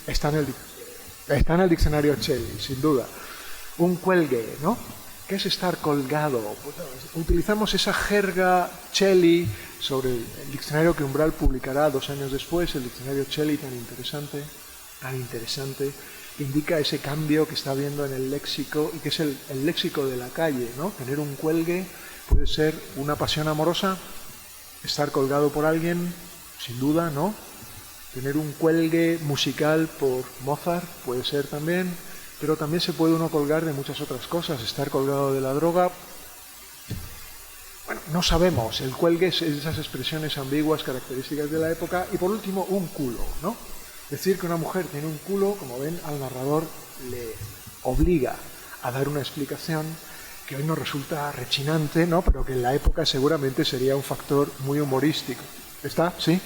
Está en el diccionario Shelley, sin duda. Un cuelgue, ¿no? ¿Qué es estar colgado? Pues, utilizamos esa jerga Shelley sobre el diccionario que Umbral publicará 2 años después, el diccionario Shelley tan interesante, indica ese cambio que está habiendo en el léxico y que es el léxico de la calle, ¿no? Tener un cuelgue puede ser una pasión amorosa, estar colgado por alguien, sin duda, ¿no? Tener un cuelgue musical por Mozart puede ser también, pero también se puede uno colgar de muchas otras cosas, estar colgado de la droga. Bueno, no sabemos, el cuelgue es esas expresiones ambiguas características de la época. Y por último, un culo, ¿no? Decir que una mujer tiene un culo, como ven, al narrador le obliga a dar una explicación que hoy nos resulta rechinante, ¿no?, pero que en la época seguramente sería un factor muy humorístico. ¿Está? ¿Sí?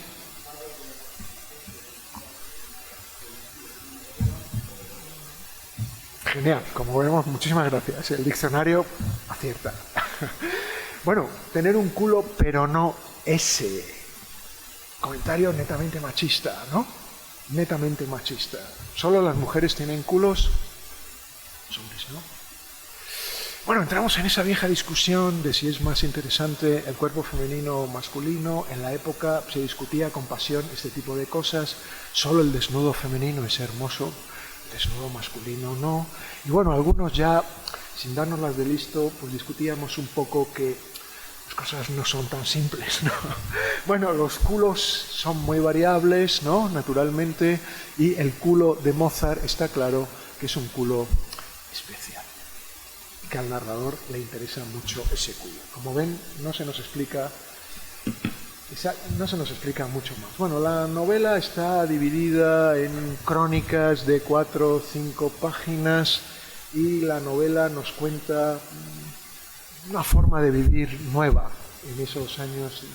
Genial, como vemos, muchísimas gracias. El diccionario acierta. Bueno, tener un culo, pero no ese. Comentario netamente machista, ¿no? Netamente machista. Solo las mujeres tienen culos, los hombres no. Bueno, entramos en esa vieja discusión de si es más interesante el cuerpo femenino o masculino. En la época se discutía con pasión este tipo de cosas. Solo el desnudo femenino es hermoso, el desnudo masculino no. Y bueno, algunos ya, sin darnos las de listo, pues discutíamos un poco que las cosas no son tan simples, ¿no? Bueno, los culos son muy variables, ¿no?, naturalmente, y el culo de Mozart está claro que es un culo especial, que al narrador le interesa mucho ese culo. Como ven, no se nos explica mucho más. Bueno, la novela está dividida en crónicas de 4 o 5 páginas y la novela nos cuenta una forma de vivir nueva en esos años en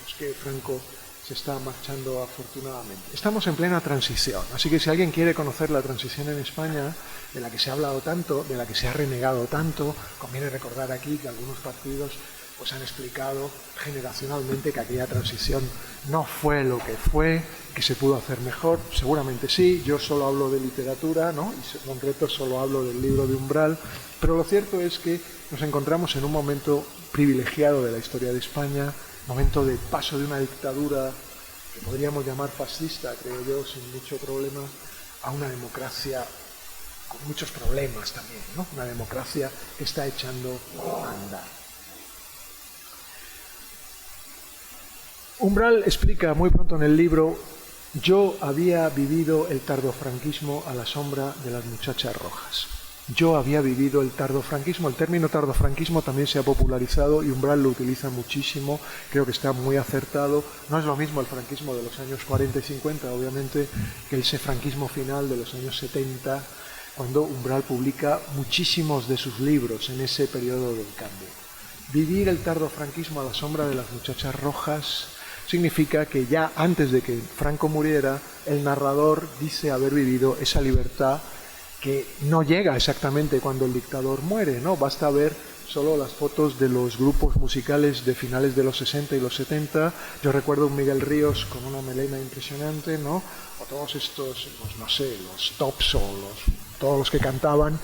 los que Franco se está marchando afortunadamente. Estamos en plena transición, así que si alguien quiere conocer la transición en España, de la que se ha hablado tanto, de la que se ha renegado tanto, conviene recordar aquí que algunos partidos pues han explicado generacionalmente que aquella transición no fue lo que fue, que se pudo hacer mejor. Seguramente sí, yo solo hablo de literatura, ¿no?, y en concreto solo hablo del libro de Umbral, pero lo cierto es que nos encontramos en un momento privilegiado de la historia de España, momento de paso de una dictadura que podríamos llamar fascista, creo yo, sin mucho problema, a una democracia con muchos problemas también, ¿no?, una democracia que está echando a andar. Umbral explica muy pronto en el libro: yo había vivido el tardofranquismo a la sombra de las muchachas rojas. Yo había vivido el tardofranquismo. El término tardofranquismo también se ha popularizado y Umbral lo utiliza muchísimo. Creo que está muy acertado. No es lo mismo el franquismo de los años 40 y 50, obviamente, que ese franquismo final de los años 70, cuando Umbral publica muchísimos de sus libros en ese periodo del cambio. Vivir el tardofranquismo a la sombra de las muchachas rojas significa que ya antes de que Franco muriera, el narrador dice haber vivido esa libertad que no llega exactamente cuando el dictador muere, ¿no? Basta ver solo las fotos de los grupos musicales de finales de los 60 y los 70. Yo recuerdo un Miguel Ríos con una melena impresionante, ¿no? O todos estos, pues no sé, los Tops o todos los que cantaban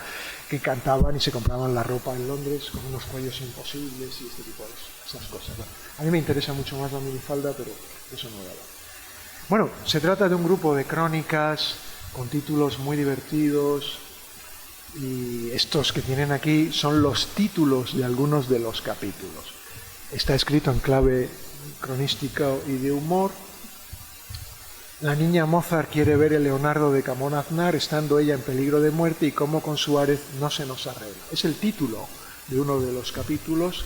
y se compraban la ropa en Londres con unos cuellos imposibles y este tipo de esas cosas. Bueno, a mí me interesa mucho más la minifalda, pero eso no voy a hablar. Bueno, se trata de un grupo de crónicas con títulos muy divertidos, y estos que tienen aquí son los títulos de algunos de los capítulos. Está escrito en clave cronística y de humor. La niña Mozart quiere ver el Leonardo de Camón Aznar, estando ella en peligro de muerte, y cómo con Suárez no se nos arregla. Es el título de uno de los capítulos.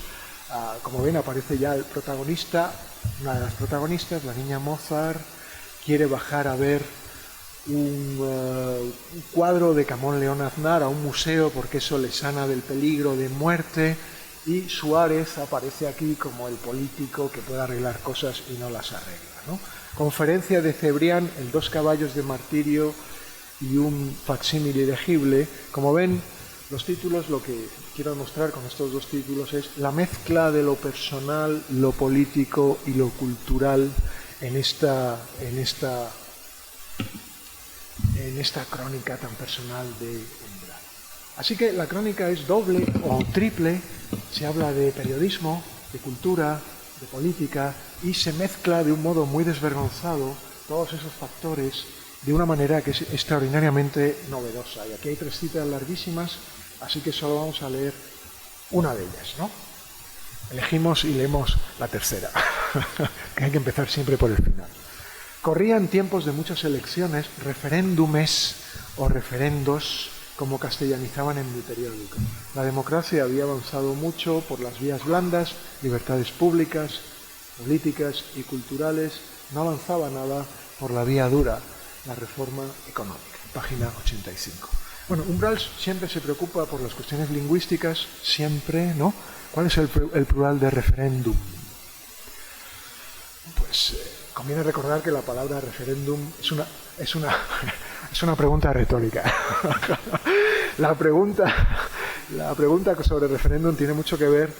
Como ven, aparece ya el protagonista, una de las protagonistas, la niña Mozart, quiere bajar a ver un cuadro de Camón León Aznar a un museo porque eso le sana del peligro de muerte, y Suárez aparece aquí como el político que puede arreglar cosas y no las arregla, ¿no? Conferencia de Cebrián, el 2 caballos de martirio y un facsímil ilegible. Como ven, los títulos, lo que quiero mostrar con estos dos títulos es la mezcla de lo personal, lo político y lo cultural en esta crónica tan personal de Umbral. Así que la crónica es doble o triple, se habla de periodismo, de cultura, de política, y se mezcla de un modo muy desvergonzado todos esos factores de una manera que es extraordinariamente novedosa. Y aquí hay 3 citas larguísimas, así que solo vamos a leer una de ellas, ¿no? Elegimos y leemos la tercera, que hay que empezar siempre por el final. Corrían tiempos de muchas elecciones, referéndumes o referendos, como castellanizaban en mi periódico. La democracia había avanzado mucho por las vías blandas, libertades públicas, políticas y culturales. No avanzaba nada por la vía dura, la reforma económica. Página 85. Bueno, Umbral siempre se preocupa por las cuestiones lingüísticas, siempre, ¿no? ¿Cuál es el plural de referéndum? Pues conviene recordar que la palabra referéndum es una pregunta retórica. La pregunta sobre referéndum tiene mucho que ver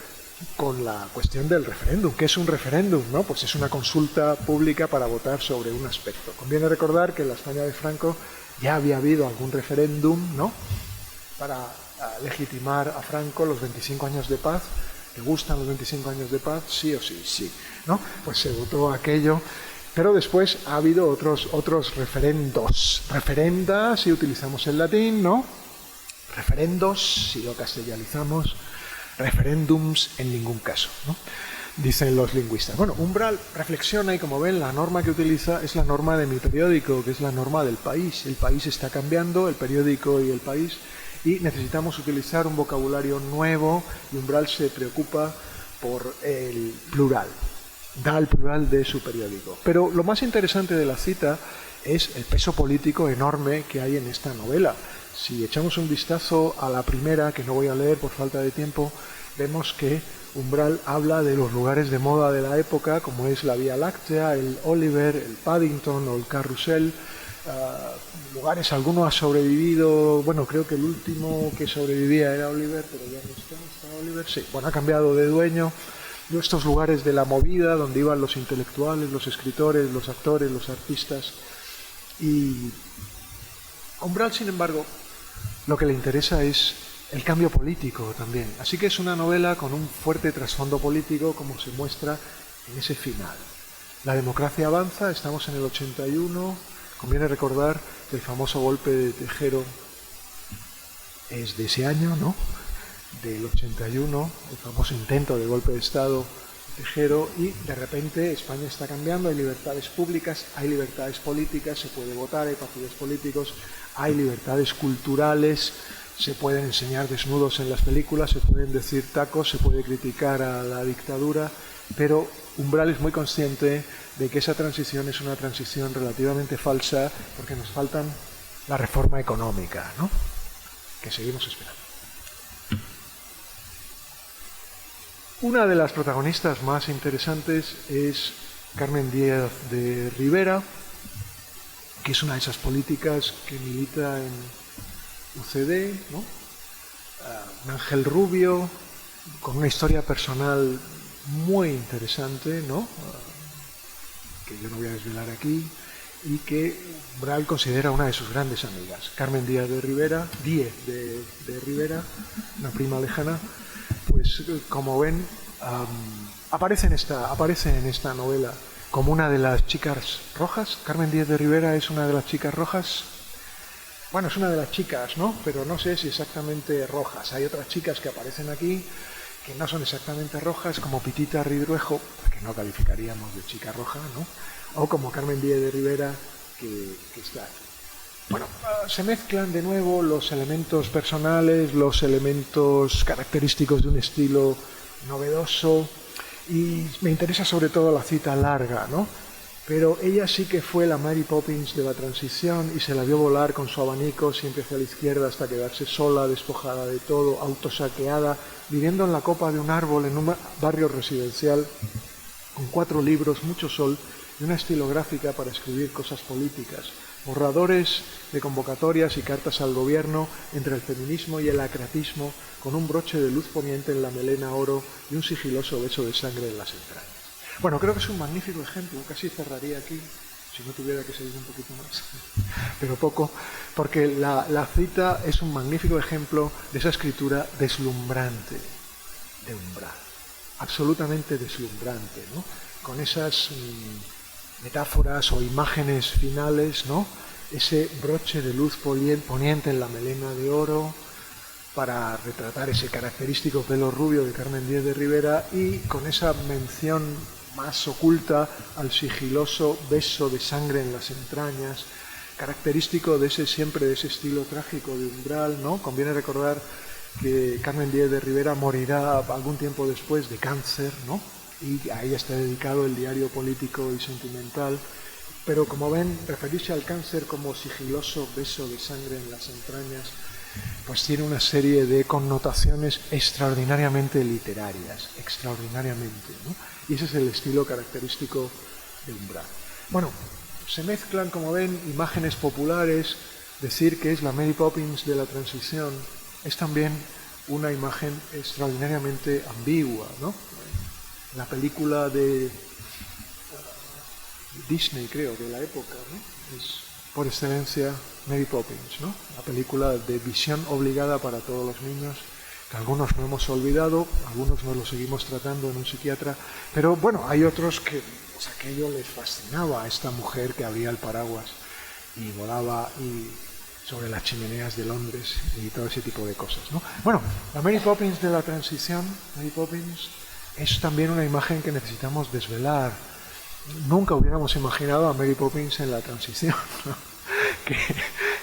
con la cuestión del referéndum. ¿Qué es un referéndum? ¿No? Pues es una consulta pública para votar sobre un aspecto. Conviene recordar que en la España de Franco ya había habido algún referéndum, ¿no?, para legitimar a Franco los 25 años de paz. ¿Te gustan los 25 años de paz? Sí o sí, sí, ¿no? Pues se votó aquello. Pero después ha habido otros referendos. Referenda, si utilizamos el latín, ¿no? Referendos, si lo castellanizamos. Referéndums, en ningún caso, ¿no?, dicen los lingüistas. Bueno, Umbral reflexiona y, como ven, la norma que utiliza es la norma de mi periódico, que es la norma del país. El país está cambiando, el periódico y el país, y necesitamos utilizar un vocabulario nuevo, y Umbral se preocupa por el plural. Da el plural de su periódico. Pero lo más interesante de la cita es el peso político enorme que hay en esta novela. Si echamos un vistazo a la primera, que no voy a leer por falta de tiempo, vemos que Umbral habla de los lugares de moda de la época, como es la Vía Láctea, el Oliver, el Paddington o el Carrusel. Lugares, alguno ha sobrevivido, bueno, creo que el último que sobrevivía era Oliver, pero ya no está Oliver, sí, bueno, ha cambiado de dueño. Estos lugares de la movida, donde iban los intelectuales, los escritores, los actores, los artistas. Y a Umbral, sin embargo, lo que le interesa es el cambio político también. Así que es una novela con un fuerte trasfondo político, como se muestra en ese final. La democracia avanza, estamos en el 81. Conviene recordar que el famoso golpe de Tejero es de ese año, ¿no?, del 81, el famoso intento de golpe de Estado de Tejero, y de repente España está cambiando, hay libertades públicas, hay libertades políticas, se puede votar, hay partidos políticos, hay libertades culturales, se pueden enseñar desnudos en las películas, se pueden decir tacos, se puede criticar a la dictadura, pero Umbral es muy consciente de que esa transición es una transición relativamente falsa, porque nos faltan la reforma económica, ¿no?, que seguimos esperando. Una de las protagonistas más interesantes es Carmen Díaz de Rivera, que es una de esas políticas que milita en UCD, ¿no? Un ángel rubio, con una historia personal muy interesante, ¿no? Que yo no voy a desvelar aquí, y que Umbral considera una de sus grandes amigas, Carmen Díez de Rivera, una prima lejana. Pues como ven, aparece en esta novela como una de las chicas rojas. Carmen Díez de Rivera es una de las chicas rojas. Bueno, es una de las chicas, ¿no? Pero no sé si exactamente rojas. Hay otras chicas que aparecen aquí que no son exactamente rojas, como Pitita Ridruejo, que no calificaríamos de chica roja, ¿no? O como Carmen Díez de Rivera, que está aquí. Bueno, se mezclan de nuevo los elementos personales, los elementos característicos de un estilo novedoso, y me interesa sobre todo la cita larga, ¿no? Pero ella sí que fue la Mary Poppins de la transición y se la vio volar con su abanico siempre hacia la izquierda hasta quedarse sola, despojada de todo, autosaqueada, viviendo en la copa de un árbol en un barrio residencial, con 4 libros, mucho sol y una estilográfica para escribir cosas políticas, borradores de convocatorias y cartas al gobierno entre el feminismo y el acratismo, con un broche de luz poniente en la melena oro y un sigiloso beso de sangre en las entrañas. Bueno, creo que es un magnífico ejemplo, casi cerraría aquí, si no tuviera que seguir un poquito más, pero poco, porque la cita es un magnífico ejemplo de esa escritura deslumbrante de Umbral, absolutamente deslumbrante, ¿no? Con esas metáforas o imágenes finales, ¿no? Ese broche de luz poniente en la melena de oro para retratar ese característico pelo rubio de Carmen Díez de Rivera, y con esa mención más oculta al sigiloso beso de sangre en las entrañas, característico de ese estilo trágico de Umbral, ¿no? Conviene recordar que Carmen Díez de Rivera morirá algún tiempo después de cáncer, ¿no? Y a ella está dedicado el diario político y sentimental, pero como ven, referirse al cáncer como sigiloso beso de sangre en las entrañas, pues tiene una serie de connotaciones extraordinariamente literarias, extraordinariamente, ¿no? Y ese es el estilo característico de Umbral. Bueno, se mezclan, como ven, imágenes populares. Decir que es la Mary Poppins de la transición es también una imagen extraordinariamente ambigua, ¿no? La película de Disney, creo, de la época, ¿no? Es por excelencia Mary Poppins, ¿no? La película de visión obligada para todos los niños, que algunos no hemos olvidado, algunos no lo seguimos tratando en un psiquiatra, pero bueno, hay otros que pues aquello les fascinaba a esta mujer que abría el paraguas y volaba y sobre las chimeneas de Londres y todo ese tipo de cosas, ¿no? Bueno, la Mary Poppins de la transición, Mary Poppins, es también una imagen que necesitamos desvelar. Nunca hubiéramos imaginado a Mary Poppins en la transición, ¿no?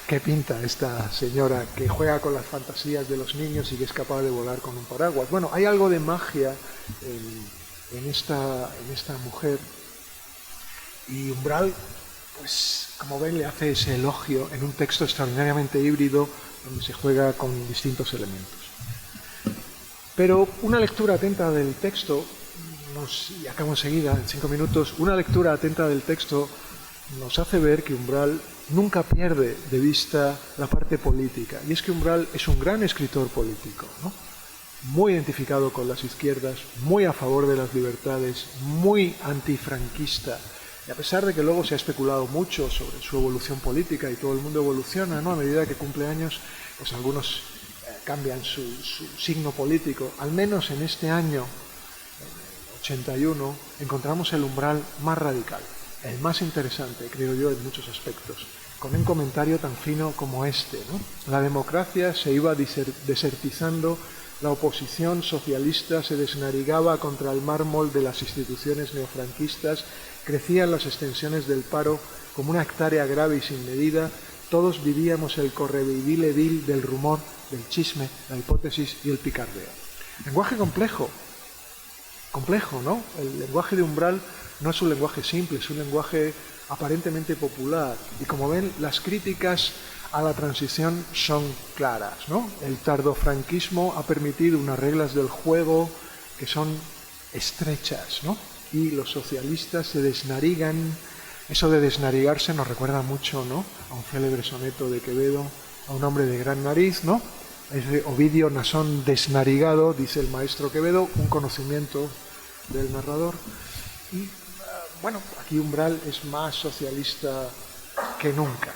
¿Qué pinta esta señora que juega con las fantasías de los niños y que es capaz de volar con un paraguas? Bueno, hay algo de magia en esta mujer, y Umbral, pues como ven, le hace ese elogio en un texto extraordinariamente híbrido donde se juega con distintos elementos. Pero una lectura atenta del texto, y acabo enseguida, en 5 minutos, una lectura atenta del texto nos hace ver que Umbral nunca pierde de vista la parte política. Y es que Umbral es un gran escritor político, ¿no? Muy identificado con las izquierdas, muy a favor de las libertades, muy antifranquista. Y a pesar de que luego se ha especulado mucho sobre su evolución política, y todo el mundo evoluciona, ¿no? A medida que cumple años, pues algunos cambian su signo político. Al menos en este año 81 encontramos el Umbral más radical, el más interesante, creo yo, en muchos aspectos, con un comentario tan fino como este, ¿no? La democracia se iba desertizando, la oposición socialista se desnarigaba contra el mármol de las instituciones neofranquistas, crecían las extensiones del paro como una hectárea grave y sin medida, todos vivíamos el correvivile vil del rumor, del chisme, la hipótesis y el picardeo. Lenguaje complejo, ¿no? El lenguaje de Umbral no es un lenguaje simple, es un lenguaje aparentemente popular. Y como ven, las críticas a la transición son claras, ¿no? El tardofranquismo ha permitido unas reglas del juego que son estrechas, ¿no? Y los socialistas se desnarigan. Eso de desnarigarse nos recuerda mucho, ¿no? A un célebre soneto de Quevedo, a un hombre de gran nariz, ¿no? Es de Ovidio Nasón Desnarigado, dice el maestro Quevedo, un conocimiento del narrador. Y bueno, aquí Umbral es más socialista que nunca.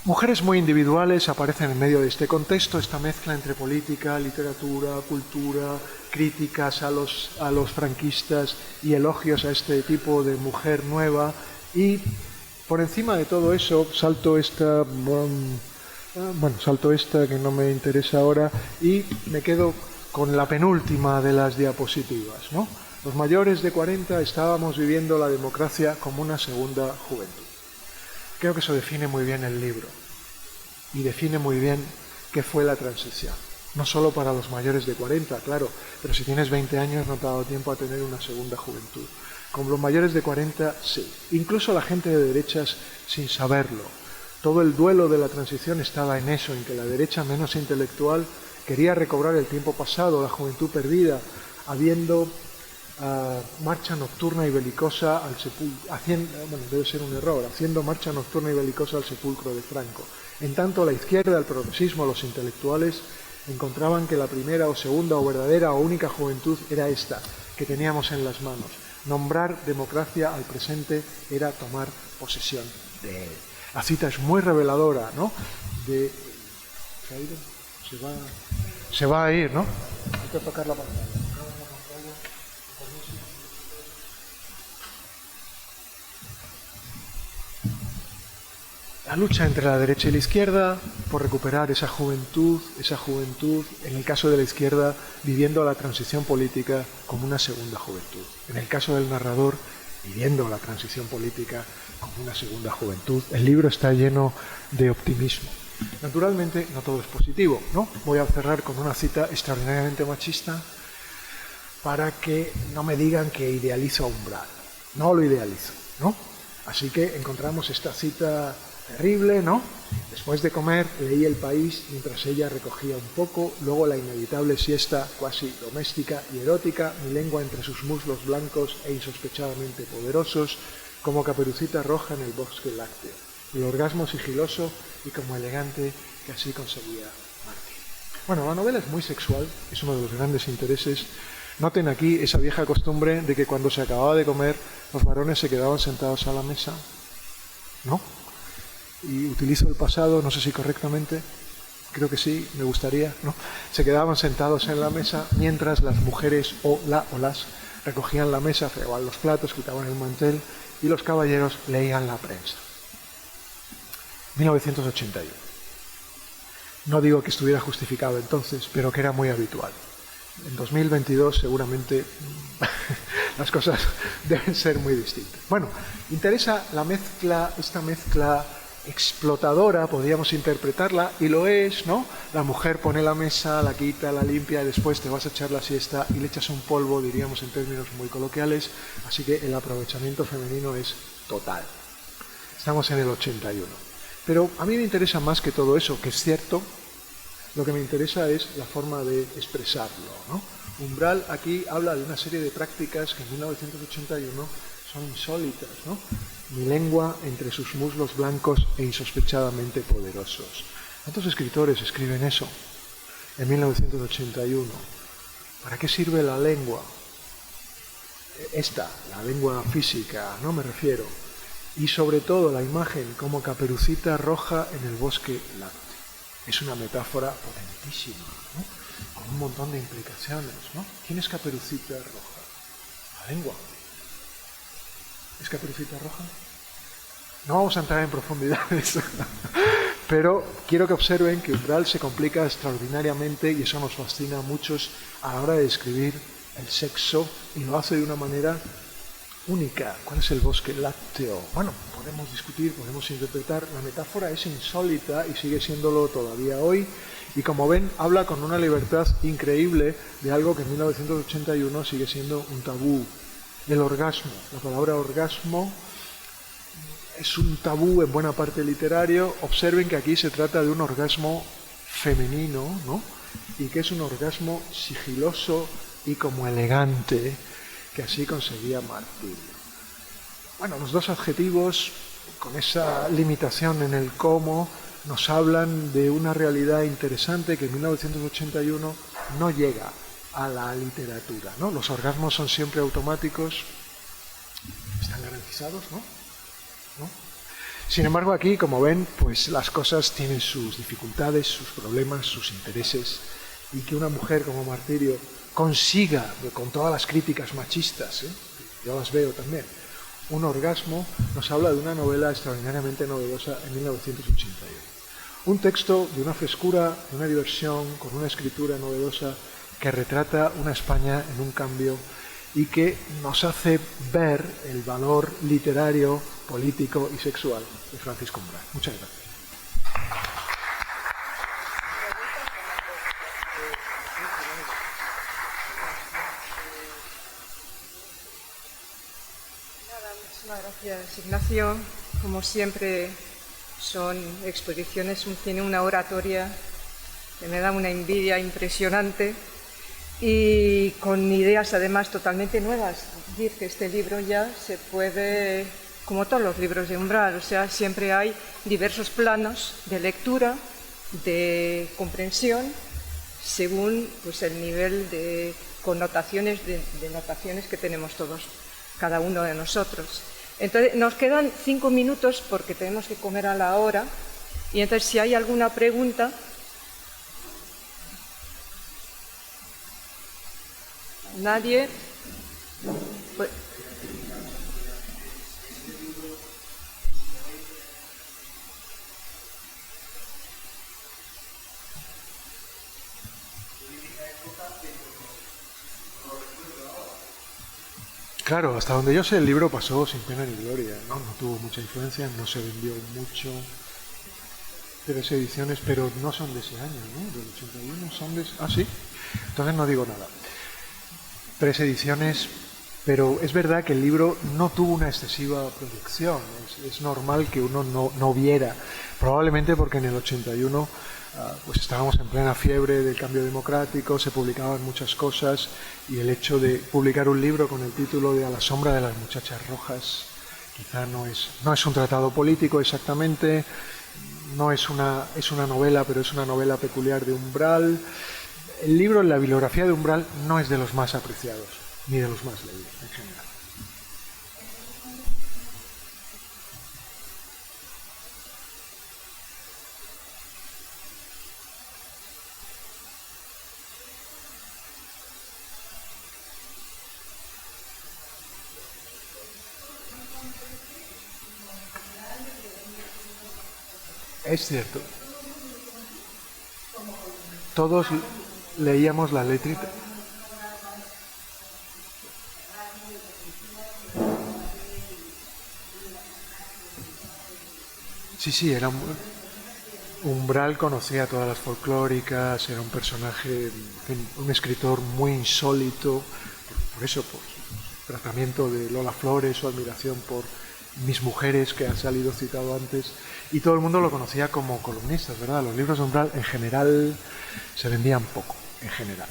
Mujeres muy individuales aparecen en medio de este contexto, esta mezcla entre política, literatura, cultura, críticas a los franquistas y elogios a este tipo de mujer nueva. Y por encima de todo eso salto esta que no me interesa ahora y me quedo con la penúltima de las diapositivas, ¿no? Los mayores de 40 estábamos viviendo la democracia como una segunda juventud. Creo que eso define muy bien el libro y define muy bien qué fue la transición. No solo para los mayores de 40, claro, pero si tienes 20 años no te ha dado tiempo a tener una segunda juventud. Con los mayores de 40, sí. Incluso la gente de derechas sin saberlo. Todo el duelo de la transición estaba en eso, en que la derecha menos intelectual quería recobrar el tiempo pasado, la juventud perdida, habiendo marcha nocturna y belicosa al sepulcro, debe ser un error, haciendo marcha nocturna y belicosa al sepulcro de Franco. En tanto, la izquierda, el progresismo, los intelectuales encontraban que la primera o segunda o verdadera o única juventud era esta, que teníamos en las manos. Nombrar democracia al presente era tomar posesión de él. La cita es muy reveladora, ¿no? ¿Se ha ido? Se va a ir, ¿no? Hay que tocar la pantalla. La lucha entre la derecha y la izquierda por recuperar esa juventud, en el caso de la izquierda, viviendo la transición política como una segunda juventud. En el caso del narrador, viviendo la transición política como una segunda juventud. El libro está lleno de optimismo. Naturalmente, no todo es positivo, ¿no? Voy a cerrar con una cita extraordinariamente machista para que no me digan que idealizo a Umbral. No lo idealizo, ¿no? Así que encontramos esta cita terrible, ¿no? Después de comer, leí El País mientras ella recogía un poco, luego la inevitable siesta cuasi doméstica y erótica, mi lengua entre sus muslos blancos e insospechadamente poderosos, como Caperucita Roja en el bosque lácteo. El orgasmo sigiloso y como elegante que así conseguía Martín. Bueno, la novela es muy sexual, es uno de los grandes intereses. Noten aquí esa vieja costumbre de que cuando se acababa de comer, los varones se quedaban sentados a la mesa, ¿no? Y utilizo el pasado, no sé si correctamente, creo que sí, me gustaría, ¿no? Se quedaban sentados en la mesa mientras las mujeres o las recogían la mesa, fregaban los platos, quitaban el mantel y los caballeros leían la prensa. 1981. No digo que estuviera justificado entonces, pero que era muy habitual. En 2022 seguramente las cosas deben ser muy distintas. Bueno, interesa esta mezcla explotadora, podríamos interpretarla, y lo es, ¿no? La mujer pone la mesa, la quita, la limpia, y después te vas a echar la siesta y le echas un polvo, diríamos en términos muy coloquiales, así que el aprovechamiento femenino es total. Estamos en el 81. Pero a mí me interesa más que todo eso, que es cierto, lo que me interesa es la forma de expresarlo, ¿no? Umbral aquí habla de una serie de prácticas que en 1981 son insólitas, ¿no? Mi lengua entre sus muslos blancos e insospechadamente poderosos. ¿Cuántos escritores escriben eso en 1981? ¿Para qué sirve la lengua? La lengua física, no me refiero. Y sobre todo la imagen como Caperucita Roja en el bosque lácteo. Es una metáfora potentísima, ¿no? Con un montón de implicaciones, ¿no? ¿Quién es Caperucita Roja? La lengua. ¿Es Caperucita Roja? No vamos a entrar en profundidades, pero quiero que observen que Umbral se complica extraordinariamente y eso nos fascina a muchos a la hora de describir el sexo y lo hace de una manera única. ¿Cuál es el bosque lácteo? Bueno, podemos discutir, podemos interpretar. La metáfora es insólita y sigue siéndolo todavía hoy. Y como ven, habla con una libertad increíble de algo que en 1981 sigue siendo un tabú. El orgasmo. La palabra orgasmo es un tabú en buena parte literario. Observen que aquí se trata de un orgasmo femenino, ¿no? Y que es un orgasmo sigiloso y como elegante, que así conseguía Martín. Bueno, los dos adjetivos, con esa limitación en el cómo, nos hablan de una realidad interesante que en 1981 no llega a la literatura, ¿no? Los orgasmos son siempre automáticos, están garantizados, ¿no? Sin embargo, aquí, como ven, pues las cosas tienen sus dificultades, sus problemas, sus intereses, y que una mujer como Martirio consiga, con todas las críticas machistas, yo las veo también, un orgasmo, nos habla de una novela extraordinariamente novedosa en 1981. Un texto de una frescura, de una diversión, con una escritura novedosa que retrata una España en un cambio y que nos hace ver el valor literario, político y sexual de Francisco Umbral. Muchas gracias. Muchísimas gracias, Ignacio. Como siempre, son exposiciones, tiene una oratoria que me da una envidia impresionante y con ideas además totalmente nuevas. Decir que este libro ya se puede, como todos los libros de Umbral, o sea, siempre hay diversos planos de lectura, de comprensión, según pues, el nivel de connotaciones, de notaciones que tenemos todos, cada uno de nosotros. Entonces, nos quedan 5 minutos porque tenemos que comer a la hora y entonces si hay alguna pregunta... Nadie... Pues... Claro, hasta donde yo sé el libro pasó sin pena ni gloria, ¿no? No tuvo mucha influencia, no se vendió mucho. 3 ediciones, pero no son de ese año, ¿no? Del 81, son de... Ah, sí. Entonces no digo nada. 3 ediciones, pero es verdad que el libro no tuvo una excesiva producción. Es normal que uno no viera, probablemente porque en el 81 pues estábamos en plena fiebre del cambio democrático, se publicaban muchas cosas y el hecho de publicar un libro con el título de A la sombra de las muchachas rojas quizá no es un tratado político exactamente, no es una novela, pero es una novela peculiar de Umbral. El libro, la bibliografía de Umbral, no es de los más apreciados, ni de los más leídos en general. Es cierto. Todos leíamos la letrita. Sí, era Umbral conocía todas las folclóricas, era un personaje, un escritor muy insólito, por eso, por su tratamiento de Lola Flores, su admiración por Mis mujeres, que ha salido citado antes, y todo el mundo lo conocía como columnista, ¿verdad? Los libros de Umbral en general se vendían poco, en general.